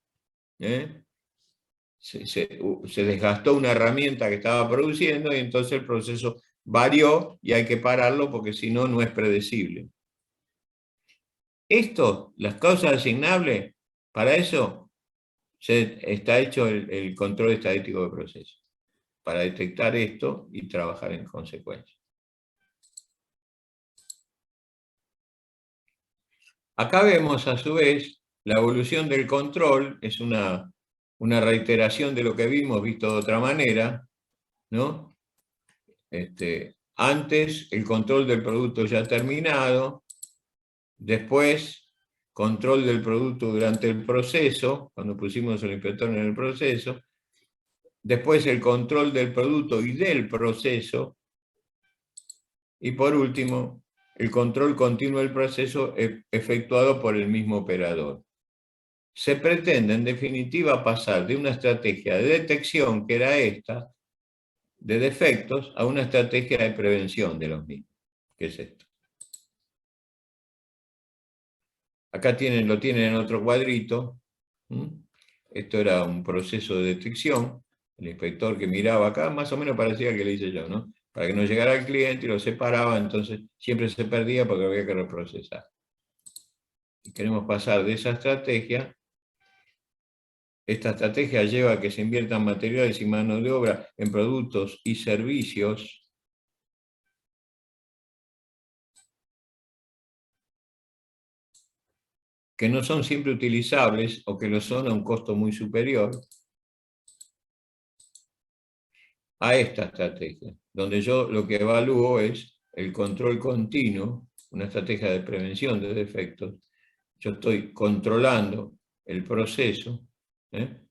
se desgastó una herramienta que estaba produciendo y entonces el proceso varió y hay que pararlo porque si no, no es predecible. Esto, las causas asignables, para eso está hecho el control estadístico de proceso, para detectar esto y trabajar en consecuencia. Acá vemos a su vez la evolución del control, es una reiteración de lo que vimos, visto de otra manera, ¿no? Antes el control del producto ya terminado, después control del producto durante el proceso, cuando pusimos el inspector en el proceso, después el control del producto y del proceso, y por último, el control continuo del proceso efectuado por el mismo operador. Se pretende, en definitiva, pasar de una estrategia de detección, que era esta, de defectos, a una estrategia de prevención de los mismos, que es esto. Acá lo tienen en otro cuadrito. Esto era un proceso de detección. El inspector que miraba acá, más o menos parecía al que le hice yo, ¿no? Para que no llegara el cliente y lo separaba, entonces siempre se perdía porque había que reprocesar. Y queremos pasar de esa estrategia. Esta estrategia lleva a que se inviertan materiales y mano de obra en productos y servicios que no son siempre utilizables o que lo son a un costo muy superior a esta estrategia, donde yo lo que evalúo es el control continuo, una estrategia de prevención de defectos. Yo estoy controlando el proceso, la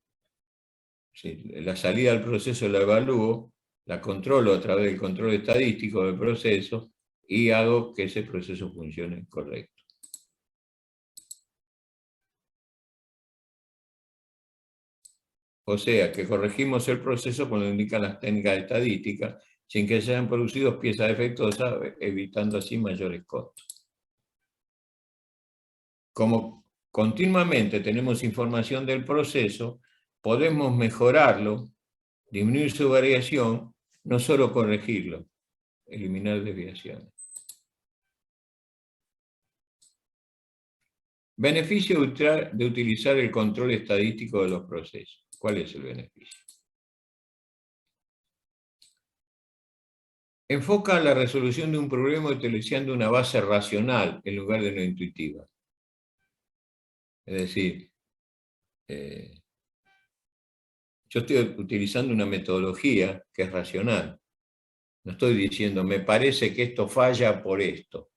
salida del proceso la evalúo, la controlo a través del control estadístico del proceso y hago que ese proceso funcione correcto. O sea, que corregimos el proceso cuando indican las técnicas estadísticas, sin que se hayan producido piezas defectuosas, evitando así mayores costos. Como continuamente tenemos información del proceso, podemos mejorarlo, disminuir su variación, no solo corregirlo, eliminar desviaciones. Beneficio de utilizar el control estadístico de los procesos. ¿Cuál es el beneficio? Enfoca la resolución de un problema utilizando una base racional en lugar de una intuitiva. Es decir, yo estoy utilizando una metodología que es racional. No estoy diciendo, me parece que esto falla por esto,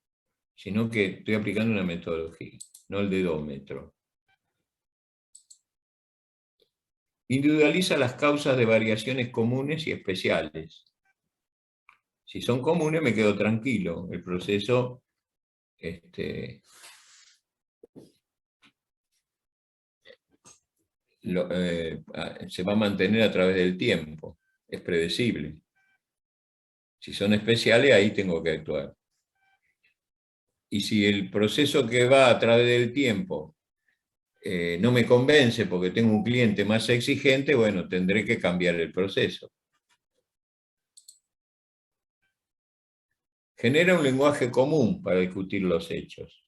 sino que estoy aplicando una metodología, no el dedómetro. Individualiza las causas de variaciones comunes y especiales. Si son comunes me quedo tranquilo, el proceso se va a mantener a través del tiempo, es predecible. Si son especiales, ahí tengo que actuar. Y si el proceso que va a través del tiempo no me convence porque tengo un cliente más exigente, bueno, tendré que cambiar el proceso. Genera un lenguaje común para discutir los hechos.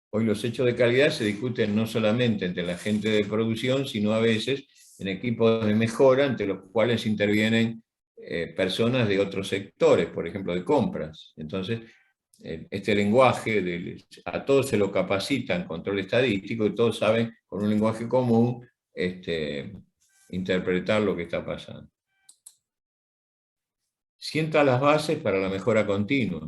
Hoy los hechos de calidad se discuten no solamente entre la gente de producción, sino a veces en equipos de mejora, entre los cuales intervienen personas de otros sectores, por ejemplo, de compras. Entonces, este lenguaje, a todos se lo capacita en control estadístico y todos saben, con un lenguaje común, interpretar lo que está pasando. Sienta las bases para la mejora continua.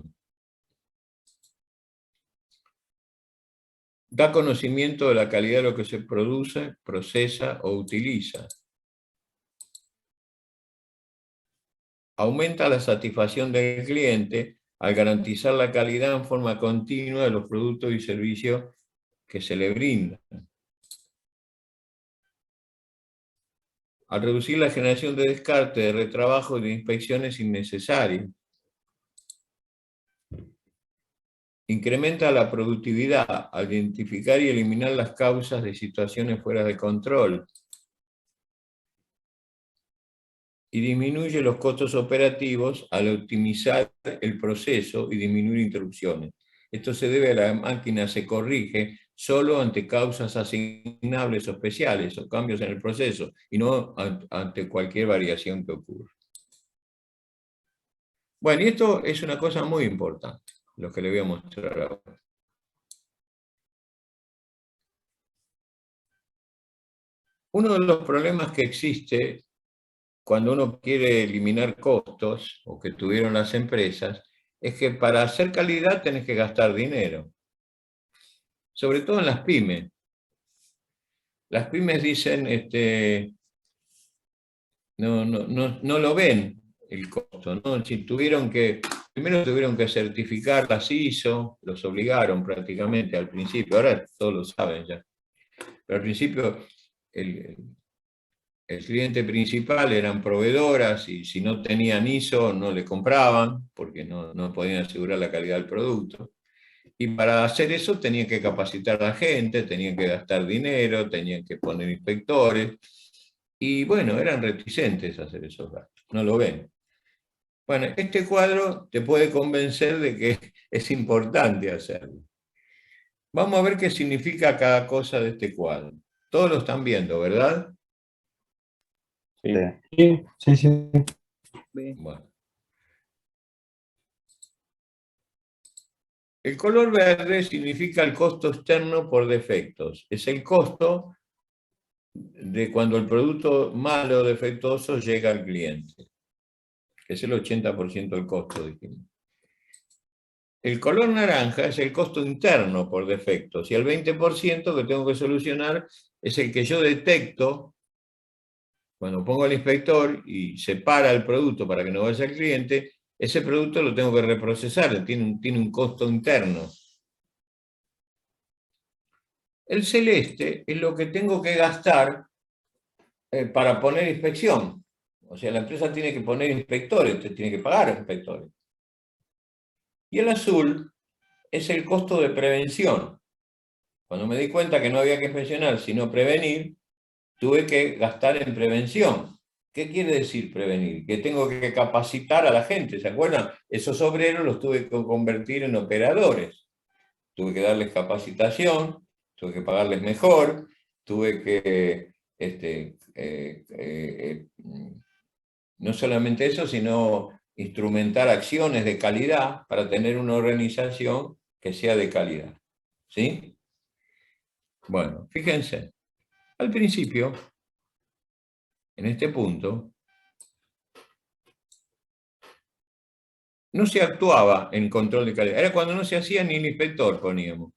Da conocimiento de la calidad de lo que se produce, procesa o utiliza. Aumenta la satisfacción del cliente al garantizar la calidad en forma continua de los productos y servicios que se le brindan. Al reducir la generación de descarte, de retrabajo y de inspecciones innecesarias. Incrementa la productividad al identificar y eliminar las causas de situaciones fuera de control. Y disminuye los costos operativos al optimizar el proceso y disminuir interrupciones. Esto se debe a que la máquina se corrige solo ante causas asignables o especiales o cambios en el proceso y no ante cualquier variación que ocurra. Bueno, y esto es una cosa muy importante, lo que le voy a mostrar ahora. Uno de los problemas que existe cuando uno quiere eliminar costos, o que tuvieron las empresas, es que para hacer calidad tenés que gastar dinero. Sobre todo en las pymes. Las pymes dicen, no lo ven el costo, ¿no? Si primero tuvieron que certificar las ISO, los obligaron prácticamente al principio, ahora todos lo saben ya. Pero al principio el cliente principal eran proveedoras y si no tenían ISO no le compraban porque no podían asegurar la calidad del producto. Y para hacer eso tenían que capacitar a la gente, tenían que gastar dinero, tenían que poner inspectores. Y bueno, eran reticentes a hacer esos gastos, no lo ven. Bueno, este cuadro te puede convencer de que es importante hacerlo. Vamos a ver qué significa cada cosa de este cuadro. Todos lo están viendo, ¿verdad? Sí. Bueno. El color verde significa el costo externo por defectos. Es el costo de cuando el producto malo o defectuoso llega al cliente. Es el 80% del costo, dijimos. El color naranja es el costo interno por defectos. Y el 20% que tengo que solucionar es el que yo detecto cuando pongo al inspector y separa el producto para que no vaya al cliente. Ese producto lo tengo que reprocesar, tiene un costo interno. El celeste es lo que tengo que gastar para poner inspección. O sea, la empresa tiene que poner inspectores, tiene que pagar a inspectores. Y el azul es el costo de prevención. Cuando me di cuenta que no había que inspeccionar, sino prevenir, tuve que gastar en prevención. ¿Qué quiere decir prevenir? Que tengo que capacitar a la gente. ¿Se acuerdan? Esos obreros los tuve que convertir en operadores. Tuve que darles capacitación, tuve que pagarles mejor, tuve que no solamente eso, sino instrumentar acciones de calidad para tener una organización que sea de calidad. ¿Sí? Bueno, fíjense, al principio, en este punto, no se actuaba en control de calidad. Era cuando no se hacía ni el inspector, poníamos.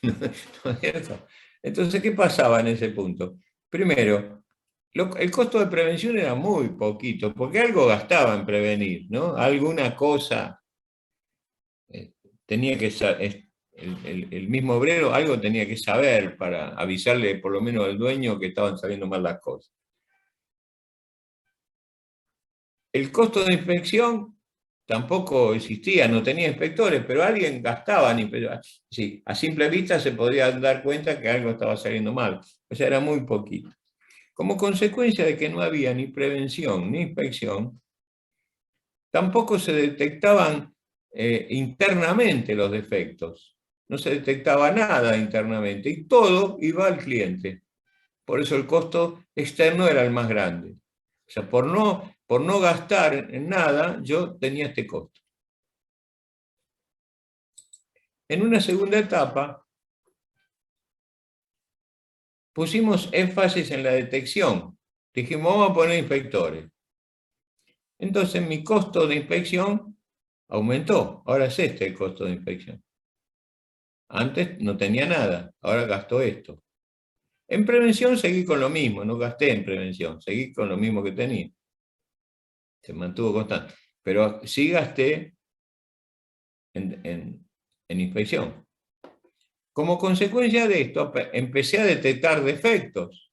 ¿No es cierto? Entonces, ¿qué pasaba en ese punto? Primero, el costo de prevención era muy poquito, porque algo gastaba en prevenir, ¿no? Alguna cosa tenía que saber, el mismo obrero algo tenía que saber para avisarle por lo menos al dueño que estaban saliendo mal las cosas. El costo de inspección tampoco existía, no tenía inspectores, pero alguien gastaba, sí, a simple vista se podía dar cuenta que algo estaba saliendo mal, o sea, era muy poquito. Como consecuencia de que no había ni prevención ni inspección, tampoco se detectaban internamente los defectos, no se detectaba nada internamente y todo iba al cliente. Por eso el costo externo era el más grande. O sea, por no gastar en nada, yo tenía este costo. En una segunda etapa, pusimos énfasis en la detección. Dijimos, vamos a poner inspectores. Entonces mi costo de inspección aumentó. Ahora es este el costo de inspección. Antes no tenía nada, ahora gasto esto. En prevención seguí con lo mismo, no gasté en prevención, seguí con lo mismo que tenía. Se mantuvo constante. Pero sí gasté en inspección. Como consecuencia de esto, empecé a detectar defectos.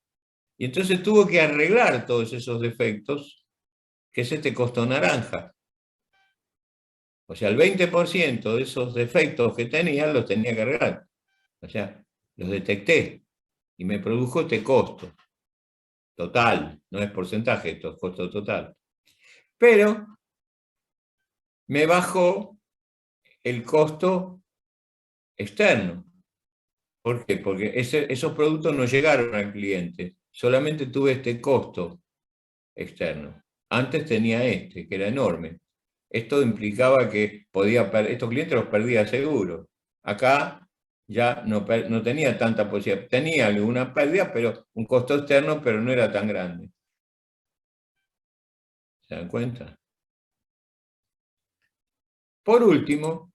Y entonces tuve que arreglar todos esos defectos, que es este costo naranja. O sea, el 20% de esos defectos que tenía los tenía que arreglar. O sea, los detecté y me produjo este costo total, no es porcentaje, esto es costo total. Pero me bajó el costo externo. ¿Por qué? Porque esos productos no llegaron al cliente, solamente tuve este costo externo. Antes tenía este, que era enorme. Esto implicaba que estos clientes los perdía seguro. Acá ya no tenía tanta posibilidad. Tenía alguna pérdida, pero un costo externo, pero no era tan grande. ¿Se dan cuenta? Por último,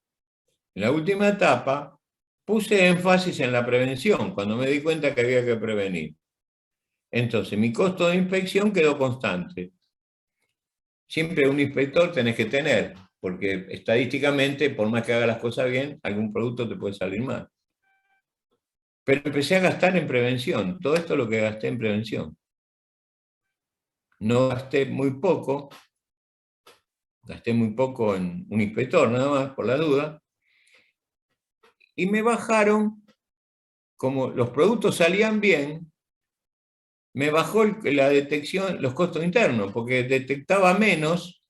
en la última etapa, puse énfasis en la prevención, cuando me di cuenta que había que prevenir. Entonces, mi costo de inspección quedó constante. Siempre un inspector tenés que tener, porque estadísticamente, por más que haga las cosas bien, algún producto te puede salir mal. Pero empecé a gastar en prevención, todo esto es lo que gasté en prevención. No gasté muy poco, gasté muy poco en un inspector nada más, por la duda, y me bajaron, como los productos salían bien, me bajó la detección, los costos internos, porque detectaba menos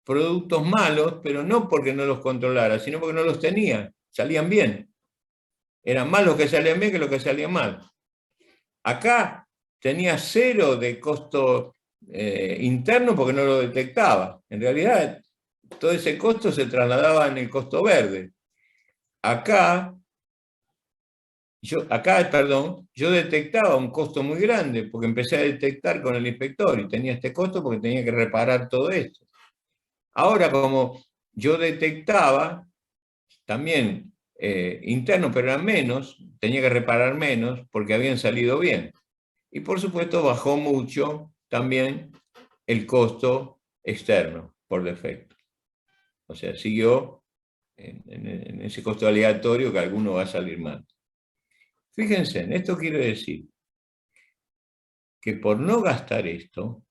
productos malos, pero no porque no los controlara, sino porque no los tenía, salían bien. Eran más los que salían bien que los que salían mal. Acá tenía cero de costo interno porque no lo detectaba. En realidad, todo ese costo se trasladaba en el costo verde. Acá, yo detectaba un costo muy grande porque empecé a detectar con el inspector y tenía este costo porque tenía que reparar todo esto. Ahora, como yo detectaba también interno, pero eran menos, tenía que reparar menos porque habían salido bien. Y por supuesto bajó mucho también el costo externo por defecto. O sea, siguió en ese costo aleatorio que alguno va a salir mal. Fíjense, esto quiere decir que por no gastar esto,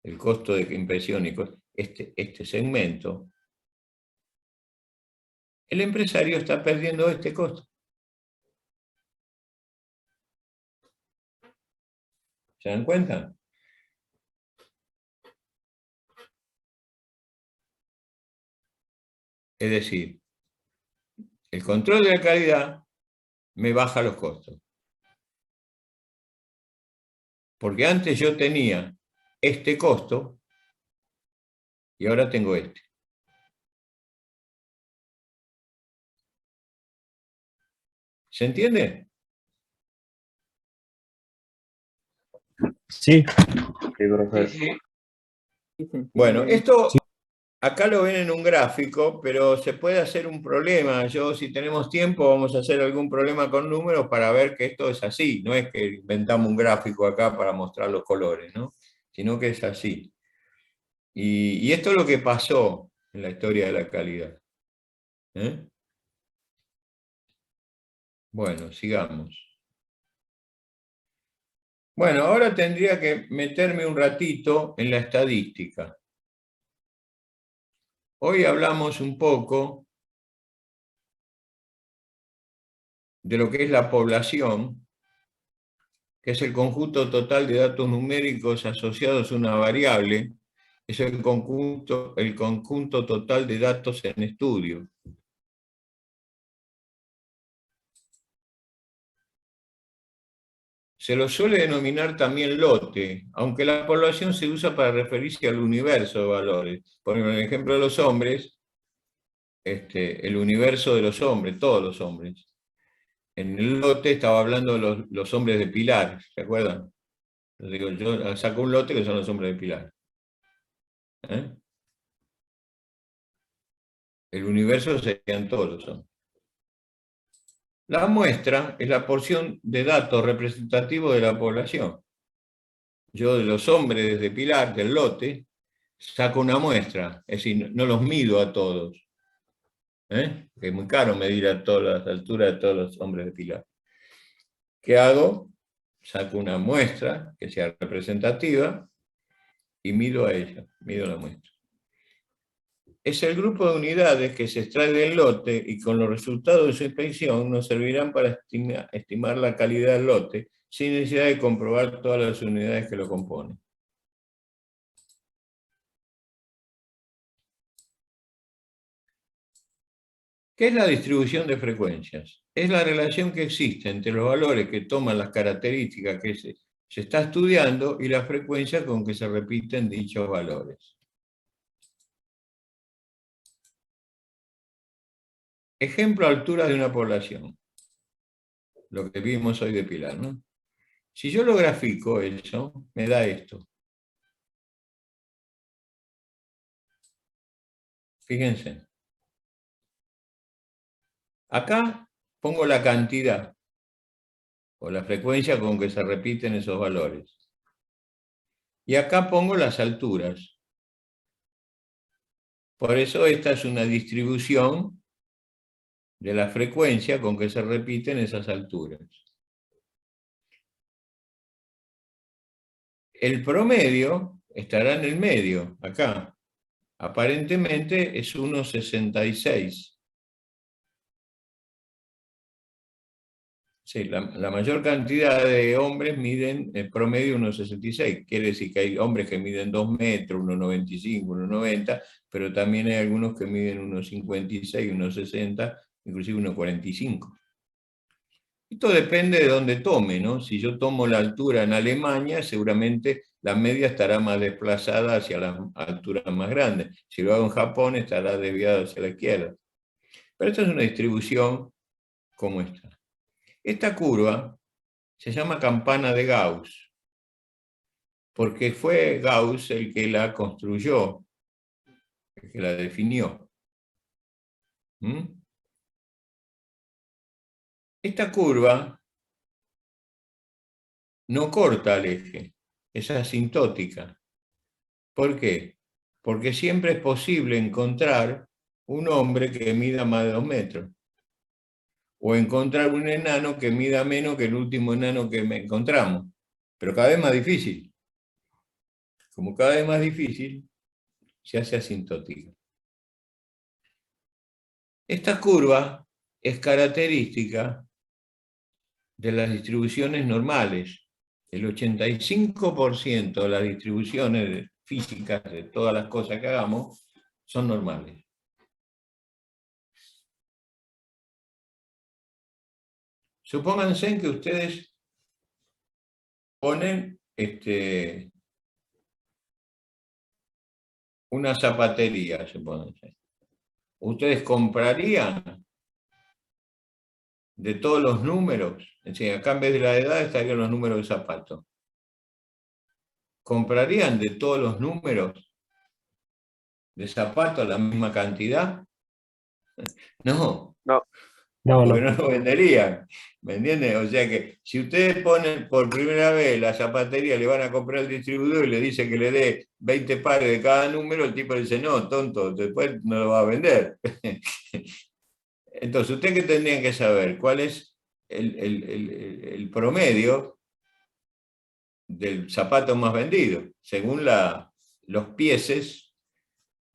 el costo de impresión y este segmento, el empresario está perdiendo este costo. ¿Se dan cuenta? Es decir, el control de la calidad me baja los costos. Porque antes yo tenía este costo y ahora tengo este. ¿Se entiende? Sí. Sí, profe. Sí, se Bueno, entiende bien. esto Acá lo ven en un gráfico, pero se puede hacer un problema. Yo, si tenemos tiempo, vamos a hacer algún problema con números para ver que esto es así. No es que inventamos un gráfico acá para mostrar los colores, ¿no? Sino que es así. Y esto es lo que pasó en la historia de la calidad. ¿Eh? Bueno, sigamos. Bueno, ahora tendría que meterme un ratito en la estadística. Hoy hablamos un poco de lo que es la población, que es el conjunto total de datos numéricos asociados a una variable, es el conjunto total de datos en estudio. Se lo suele denominar también lote, aunque la población se usa para referirse al universo de valores. Por ejemplo, en el ejemplo de los hombres, el universo de los hombres, todos los hombres. En el lote estaba hablando de los hombres de Pilar, ¿se acuerdan? Digo, yo saco un lote que son los hombres de Pilar. ¿Eh? El universo serían todos los hombres. La muestra es la porción de datos representativos de la población. Yo de los hombres de Pilar, del lote, saco una muestra, es decir, no los mido a todos. Que es muy caro medir a todas las alturas de todos los hombres de Pilar. ¿Qué hago? Saco una muestra que sea representativa y mido a ella, mido la muestra. Es el grupo de unidades que se extrae del lote y con los resultados de su inspección nos servirán para estimar la calidad del lote sin necesidad de comprobar todas las unidades que lo componen. ¿Qué es la distribución de frecuencias? Es la relación que existe entre los valores que toman las características que se está estudiando y la frecuencia con que se repiten dichos valores. Ejemplo, altura de una población. Lo que vimos hoy de Pilar, ¿no? Si yo lo grafico eso, me da esto. Fíjense. Acá pongo la cantidad o la frecuencia con que se repiten esos valores. Y acá pongo las alturas. Por eso esta es una distribución de la frecuencia con que se repiten esas alturas. El promedio estará en el medio, acá. Aparentemente es 1,66. Sí, la mayor cantidad de hombres miden el promedio 1,66. Quiere decir que hay hombres que miden 2 metros, 1,95, 1,90, pero también hay algunos que miden 1,56, 1,60, inclusive 1,45. Esto depende de dónde tome, ¿no? Si yo tomo la altura en Alemania, seguramente la media estará más desplazada hacia las alturas más grandes. Si lo hago en Japón, estará desviada hacia la izquierda. Pero esta es una distribución como esta. Esta curva se llama campana de Gauss, porque fue Gauss el que la construyó, el que la definió. Esta curva no corta el eje, es asintótica. ¿Por qué? Porque siempre es posible encontrar un hombre que mida más de 2 metros. O encontrar un enano que mida menos que el último enano que encontramos. Pero cada vez más difícil. Como cada vez más difícil, se hace asintótica. Esta curva es característica de las distribuciones normales. El 85% de las distribuciones físicas de todas las cosas que hagamos son normales. Supónganse que ustedes ponen una zapatería, supónganse. ¿Ustedes comprarían de todos los números? Es decir, acá en vez de la edad estarían los números de zapatos. ¿Comprarían de todos los números de zapatos la misma cantidad? No. No. Porque no lo venderían, ¿me entiendes? O sea que si ustedes ponen por primera vez la zapatería, le van a comprar al distribuidor y le dice que le dé 20 pares de cada número, el tipo dice, no, tonto, después no lo va a vender. Entonces, ¿usted qué tendrían que saber? ¿Cuál es el promedio del zapato más vendido? Según los pieses,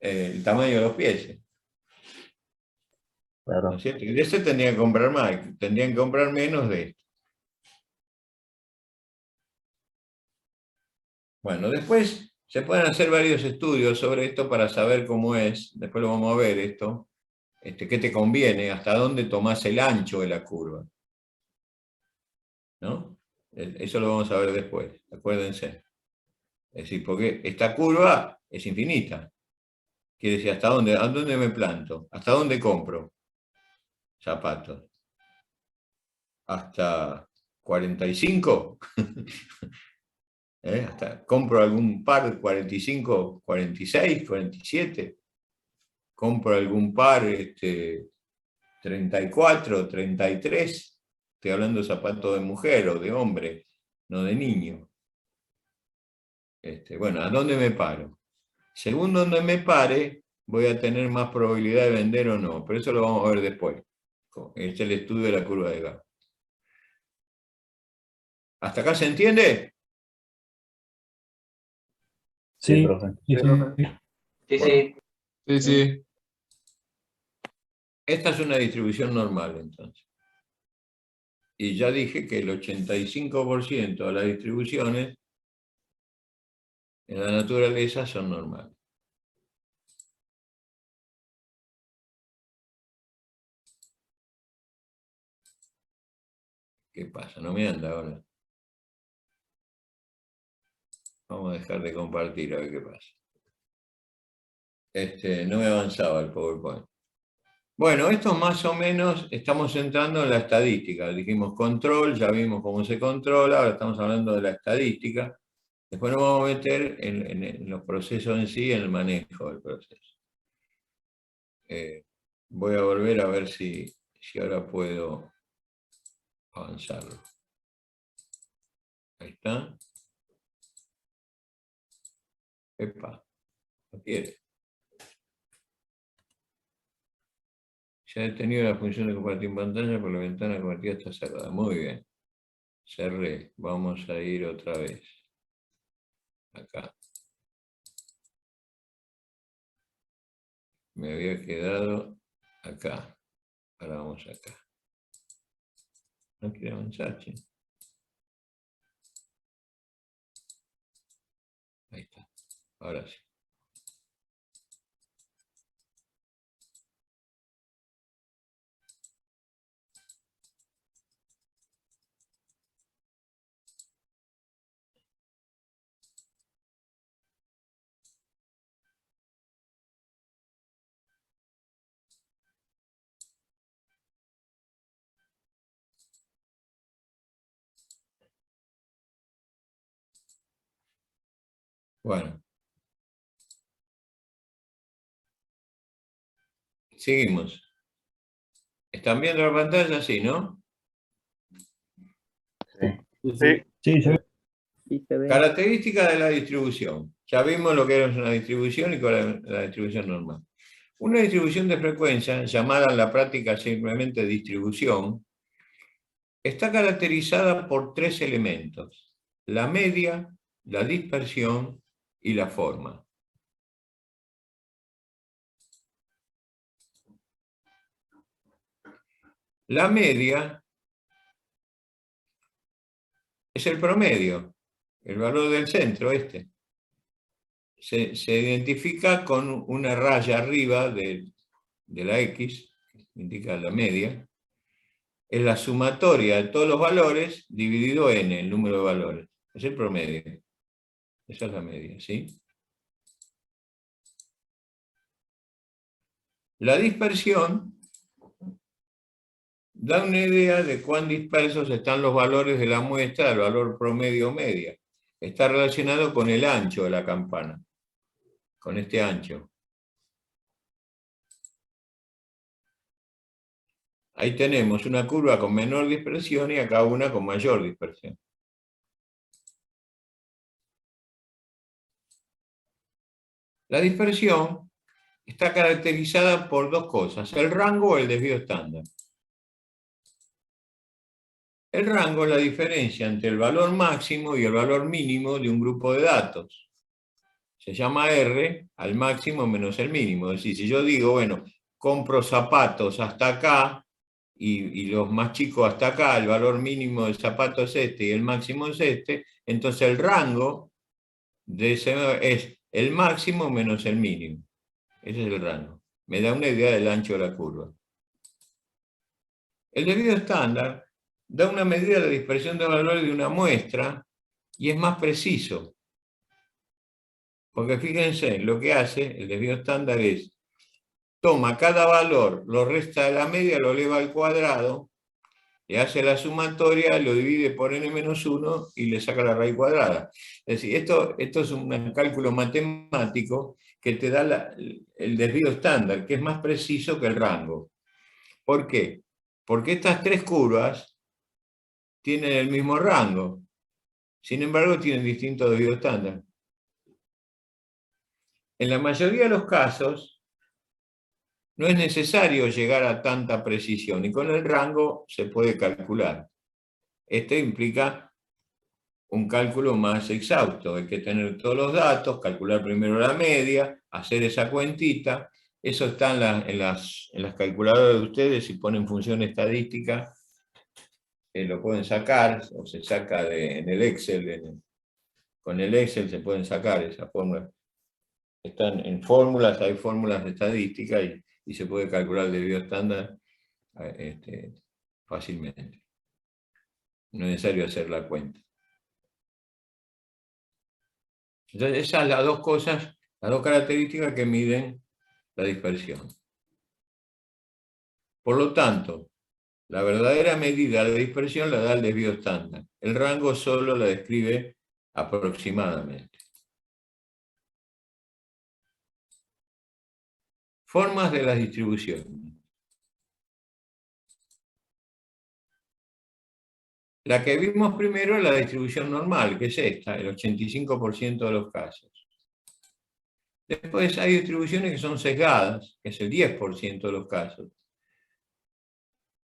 el tamaño de los pieses. Claro. ¿No es cierto? Y de ese tendrían que comprar más, tendrían que comprar menos de esto. Bueno, después se pueden hacer varios estudios sobre esto para saber cómo es, después lo vamos a ver esto, qué te conviene, hasta dónde tomás el ancho de la curva. ¿No? Eso lo vamos a ver después, acuérdense. Es decir, porque esta curva es infinita. Quiere decir, ¿a dónde me planto? ¿Hasta dónde compro zapatos? ¿Hasta 45? Hasta compro algún par 45, 46, 47. Compro algún par 34, 33. Estoy hablando de zapatos de mujer o de hombre, no de niño. Bueno, ¿a dónde me paro? Según donde me pare, voy a tener más probabilidad de vender o no, pero eso lo vamos a ver después. Es el estudio de la curva de Gauss. ¿Hasta acá se entiende? Sí, profe. Sí. Esta es una distribución normal, entonces. Y ya dije que el 85% de las distribuciones en la naturaleza son normales. ¿Qué pasa? No me anda ahora. Vamos a dejar de compartir a ver qué pasa. No me avanzaba el PowerPoint. Bueno, esto más o menos estamos entrando en la estadística. Dijimos control, ya vimos cómo se controla, ahora estamos hablando de la estadística. Después nos vamos a meter en los procesos en sí, en el manejo del proceso. Voy a volver a ver si ahora puedo avanzarlo. Ahí está. Epa, no quiere. Ya he tenido la función de compartir pantalla, pero la ventana compartida está cerrada. Muy bien. Cerré. Vamos a ir otra vez. Acá. Me había quedado acá. Ahora vamos acá. No quiere avanzar, che. Ahí está. Ahora sí. Bueno. Seguimos. ¿Están viendo la pantalla? Sí, ¿no? Sí. Características de la distribución. Ya vimos lo que era una distribución y cuál es la distribución normal. Una distribución de frecuencia, llamada en la práctica simplemente distribución, está caracterizada por tres elementos: la media, la dispersión y la forma. La media es el promedio, el valor del centro, Se identifica con una raya arriba de la X, que indica la media. Es la sumatoria de todos los valores dividido n, el número de valores. Es el promedio. Esa es la media, ¿sí? La dispersión da una idea de cuán dispersos están los valores de la muestra, el valor promedio o media. Está relacionado con el ancho de la campana, con este ancho. Ahí tenemos una curva con menor dispersión y acá una con mayor dispersión. La dispersión está caracterizada por dos cosas, el rango o el desvío estándar. El rango es la diferencia entre el valor máximo y el valor mínimo de un grupo de datos. Se llama R al máximo menos el mínimo. Es decir, si yo digo, bueno, compro zapatos hasta acá y los más chicos hasta acá, el valor mínimo del zapato es este y el máximo es este, entonces el rango de ese es el máximo menos el mínimo. Ese es el rango. Me da una idea del ancho de la curva. El desvío estándar da una medida de la dispersión de valores de una muestra y es más preciso. Porque fíjense, lo que hace el desvío estándar es, toma cada valor, lo resta de la media, lo eleva al cuadrado, le hace la sumatoria, lo divide por n-1 y le saca la raíz cuadrada. Es decir, esto es un cálculo matemático que te da el desvío estándar, que es más preciso que el rango. ¿Por qué? Porque estas tres curvas tienen el mismo rango, sin embargo tienen distinto desvío estándar. En la mayoría de los casos no es necesario llegar a tanta precisión y con el rango se puede calcular. Este implica un cálculo más exhausto, hay que tener todos los datos, calcular primero la media, hacer esa cuentita. Eso está en las calculadoras de ustedes, si ponen función estadística, lo pueden sacar, o se saca en el Excel, con el Excel se pueden sacar esa fórmula. Están en fórmulas, hay fórmulas de estadística y se puede calcular el desvío estándar fácilmente. No es necesario hacer la cuenta. Entonces, esas son las dos cosas, las dos características que miden la dispersión. Por lo tanto, la verdadera medida de la dispersión la da el desvío estándar. El rango solo la describe aproximadamente. Formas de las distribuciones. La que vimos primero es la distribución normal, que es esta, el 85% de los casos. Después hay distribuciones que son sesgadas, que es el 10% de los casos.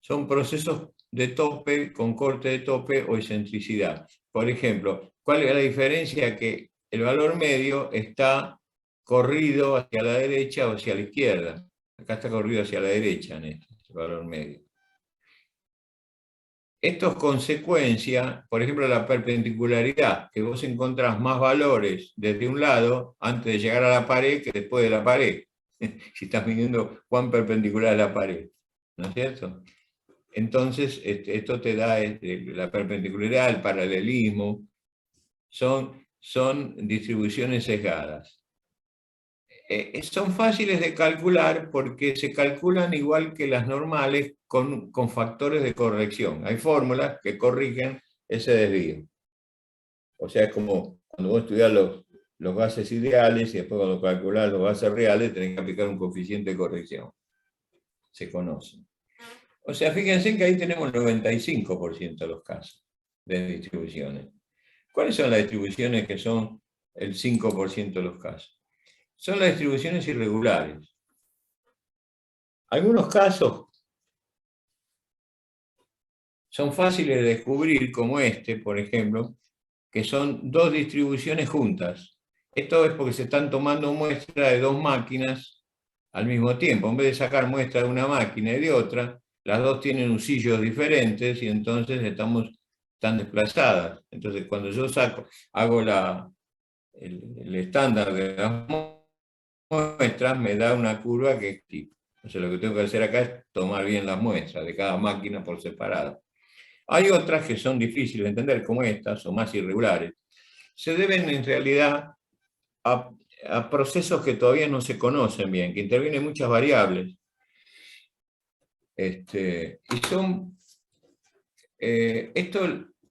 Son procesos de tope, con corte de tope o excentricidad. Por ejemplo, ¿cuál es la diferencia? Que el valor medio está corrido hacia la derecha o hacia la izquierda. Acá está corrido hacia la derecha en este valor medio. Esto es consecuencia, por ejemplo, de la perpendicularidad, que vos encontrás más valores desde un lado antes de llegar a la pared que después de la pared. Si estás midiendo cuán perpendicular es la pared, ¿no es cierto? Entonces, esto te da la perpendicularidad, el paralelismo, son distribuciones sesgadas. Son fáciles de calcular porque se calculan igual que las normales con factores de corrección. Hay fórmulas que corrigen ese desvío. O sea, es como cuando vos estudias los gases ideales y después cuando calculás los gases reales tenés que aplicar un coeficiente de corrección. Se conocen. O sea, fíjense que ahí tenemos el 95% de los casos de distribuciones. ¿Cuáles son las distribuciones que son el 5% de los casos? Son las distribuciones irregulares. Algunos casos son fáciles de descubrir, como este, por ejemplo, que son dos distribuciones juntas. Esto es porque se están tomando muestras de dos máquinas al mismo tiempo. En vez de sacar muestras de una máquina y de otra, las dos tienen usillos diferentes y entonces están desplazadas. Entonces, cuando yo hago el estándar de las muestras, me da una curva que es tipo. Entonces, lo que tengo que hacer acá es tomar bien las muestras de cada máquina por separado. Hay otras que son difíciles de entender, como estas, o más irregulares. Se deben, en realidad, a procesos que todavía no se conocen bien, que intervienen muchas variables. Esto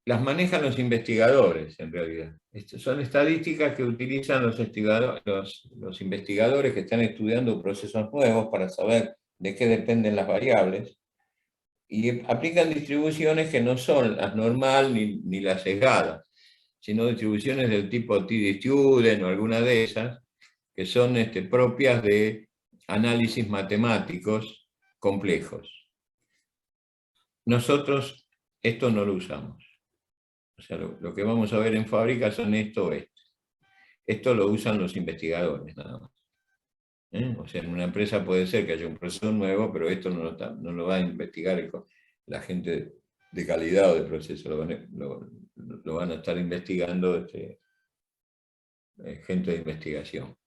las manejan los investigadores, en realidad. Son estadísticas que utilizan los investigadores que están estudiando procesos nuevos para saber de qué dependen las variables. y aplican distribuciones que no son las normal ni las sesgadas, sino distribuciones del tipo t-student o alguna de esas, que son propias de análisis matemáticos complejos. Nosotros esto no lo usamos. O sea, lo que vamos a ver en fábrica son esto o esto. Esto lo usan los investigadores, nada más. O sea, en una empresa puede ser que haya un proceso nuevo, pero esto no lo va a investigar la gente de calidad o de proceso, lo van a estar investigando gente de investigación.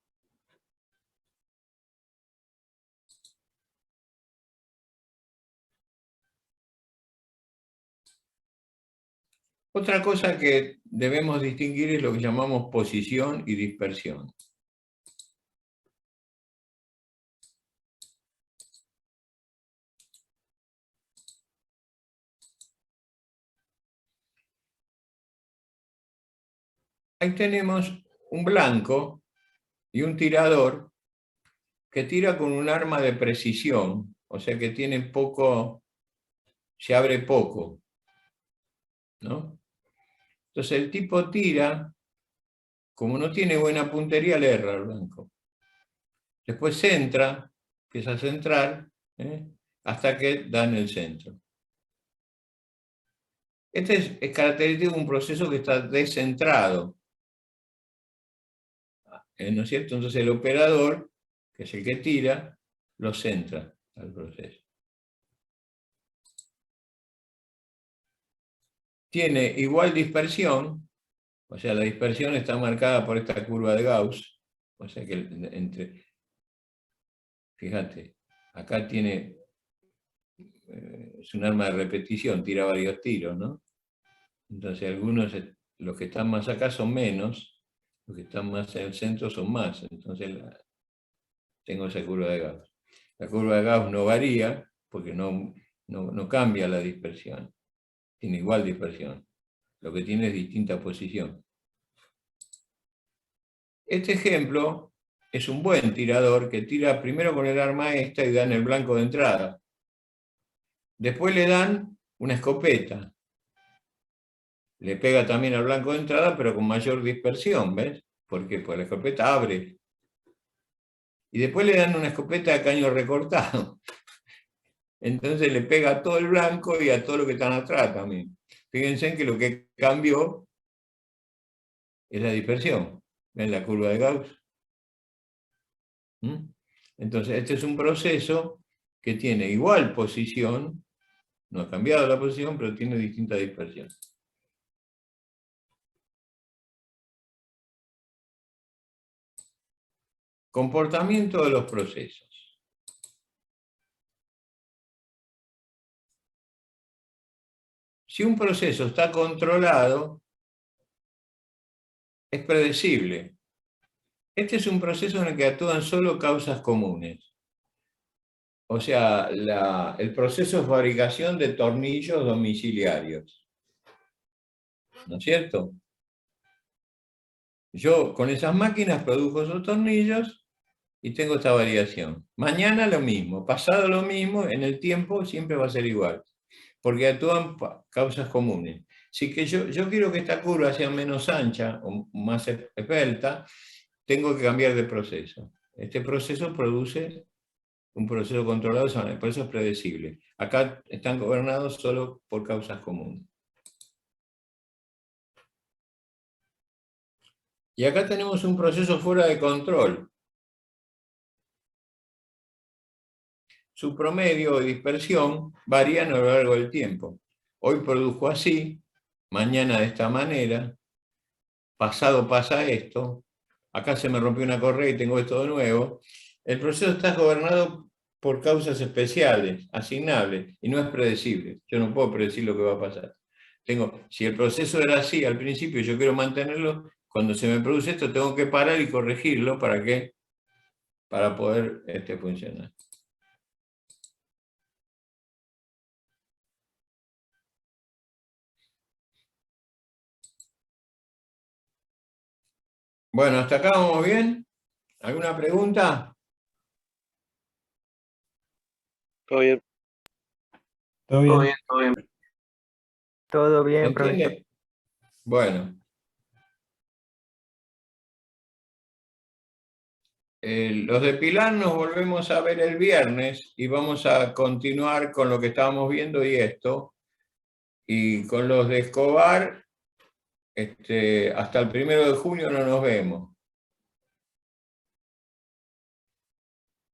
Otra cosa que debemos distinguir es lo que llamamos posición y dispersión. Ahí tenemos un blanco y un tirador que tira con un arma de precisión, o sea que tiene poco, se abre poco, ¿no? Entonces el tipo tira, como no tiene buena puntería, le erra al blanco. Después centra, empieza a centrar, hasta que da en el centro. Este es característico de un proceso que está descentrado, ¿no es cierto? Entonces el operador, que es el que tira, lo centra al proceso. Tiene igual dispersión, o sea, la dispersión está marcada por esta curva de Gauss, o sea que fíjate, acá tiene, es un arma de repetición, tira varios tiros, ¿no? Entonces algunos, los que están más acá son menos, los que están más en el centro son más, entonces tengo esa curva de Gauss. La curva de Gauss no varía, porque no cambia la dispersión, tiene igual dispersión, lo que tiene es distinta posición. Este ejemplo es un buen tirador que tira primero con el arma esta y da en el blanco de entrada. Después le dan una escopeta. Le pega también al blanco de entrada, pero con mayor dispersión, ¿ves? ¿Por qué? Porque la escopeta abre. Y después le dan una escopeta de caño recortado. Entonces le pega a todo el blanco y a todo lo que están atrás también. Fíjense en que lo que cambió es la dispersión. ¿Ven la curva de Gauss? Entonces este es un proceso que tiene igual posición, no ha cambiado la posición, pero tiene distinta dispersión. Comportamiento de los procesos. Si un proceso está controlado, es predecible. Este es un proceso en el que actúan solo causas comunes. O sea, el proceso de fabricación de tornillos domiciliarios. ¿No es cierto? Yo con esas máquinas produjo esos tornillos y tengo esta variación. Mañana lo mismo, pasado lo mismo, en el tiempo siempre va a ser igual, porque actúan causas comunes. Si que yo quiero que esta curva sea menos ancha o más esbelta, tengo que cambiar de proceso. Este proceso produce un proceso controlado, por eso es predecible. Acá están gobernados solo por causas comunes. Y acá tenemos un proceso fuera de control. Su promedio de dispersión varía a lo largo del tiempo. Hoy produjo así, mañana de esta manera, pasado pasa esto, acá se me rompió una correa y tengo esto de nuevo. El proceso está gobernado por causas especiales, asignables, y no es predecible. Yo no puedo predecir lo que va a pasar. Si el proceso era así al principio y yo quiero mantenerlo, cuando se me produce esto tengo que parar y corregirlo para poder funcionar. Bueno, hasta acá vamos bien. ¿Alguna pregunta? Todo bien. Todo Todo bien. bien, todo bien. Todo ¿Se bien, profesor. entiende? Bueno. Los de Pilar nos volvemos a ver el viernes y vamos a continuar con lo que estábamos viendo y esto. Y con los de Escobar, hasta el 1 de junio no nos vemos.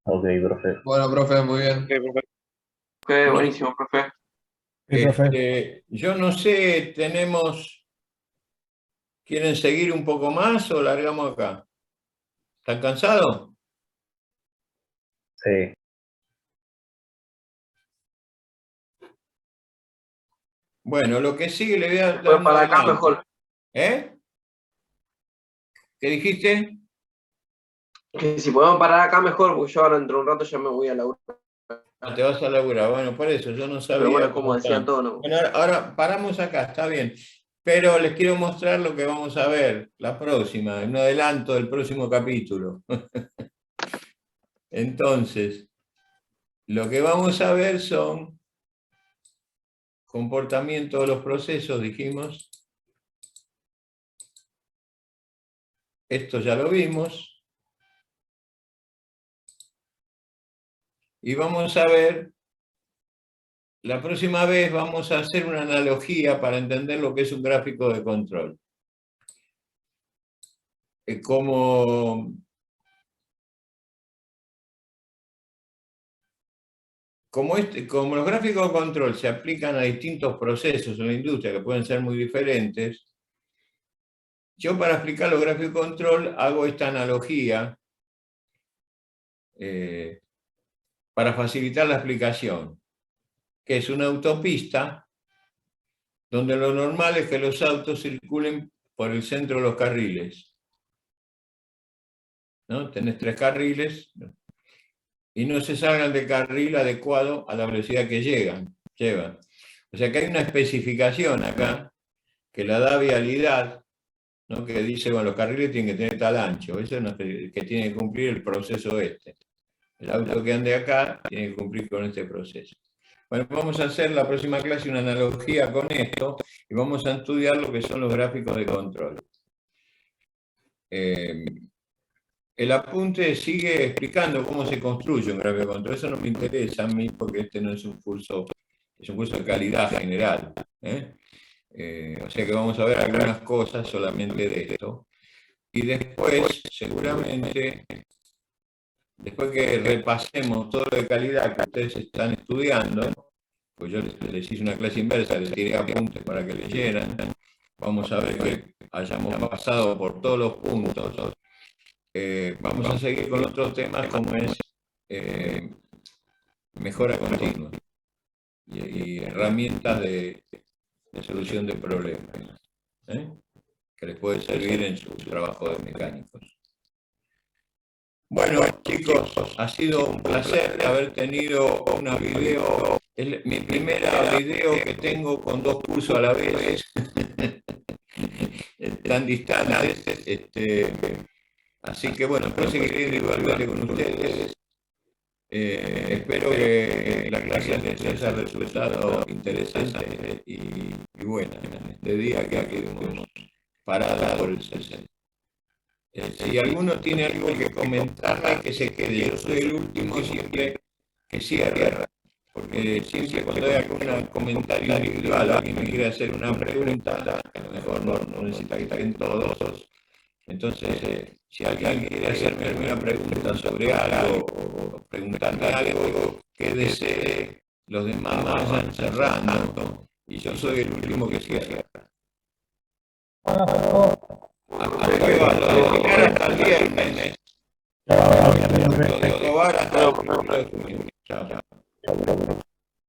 Ok, profe. Bueno, profe, muy bien. Ok, profe. Ok, buenísimo, profe. Sí, profe. Yo no sé, ¿quieren seguir un poco más o largamos acá? ¿Están cansados? Sí. Bueno, lo que sigue le voy a dar Pues un para acá adelanto. mejor. ¿Eh? ¿Qué dijiste? Que si podemos parar acá mejor, porque yo ahora dentro de un rato ya me voy a la Ah, te vas a laburar. Bueno, por eso yo no sabía. Pero bueno, cómo como decían están. todos, ¿no? Bueno, ahora paramos acá, está bien. Pero les quiero mostrar lo que vamos a ver la próxima, un adelanto del próximo capítulo. Entonces, lo que vamos a ver son comportamiento de los procesos, dijimos. Esto ya lo vimos. Y vamos a ver, la próxima vez vamos a hacer una analogía para entender lo que es un gráfico de control. Como los gráficos de control se aplican a distintos procesos en la industria que pueden ser muy diferentes, yo para explicar los gráficos de control hago esta analogía para facilitar la explicación, que es una autopista donde lo normal es que los autos circulen por el centro de los carriles, ¿no? Tenés 3 carriles y no se salgan del carril adecuado a la velocidad que llevan. O sea que hay una especificación acá que la da vialidad, ¿no? Que dice, bueno, los carriles tienen que tener tal ancho, eso es lo que tiene que cumplir el proceso este. El auto que ande acá tiene que cumplir con este proceso. Bueno, vamos a hacer la próxima clase una analogía con esto y vamos a estudiar lo que son los gráficos de control. El apunte sigue explicando cómo se construye un gráfico de control. Eso no me interesa a mí porque este no es un curso, es un curso de calidad general. O sea que vamos a ver algunas cosas solamente de esto. Y después, seguramente, después que repasemos todo lo de calidad que ustedes están estudiando, pues yo les hice una clase inversa, les tiré apuntes para que leyeran, vamos a ver que hayamos pasado por todos los puntos. Vamos a seguir con otros temas como es mejora continua y herramientas de solución de problemas, que les puede servir en su trabajo de mecánicos. Bueno, chicos, ha sido un placer haber tenido una video. Es mi primera video que tengo con 2 cursos a la vez, tan distantes. Así que bueno, espero seguir individualmente con ustedes. Espero que la clase les haya resultado interesante y buena. De día que quedemos parada por el 60. Si alguno tiene algo que comentarme, que se quede. Yo soy el último siempre que cierra, porque siempre cuando hay algún comentario individual, alguien me quiere hacer una pregunta, que a lo mejor no necesita que estén todos. Entonces, si alguien quiere hacerme alguna pregunta sobre algo o preguntarme algo que desee, los demás vayan cerrando y yo soy el último que cierra. Hasta el viernes. Chao.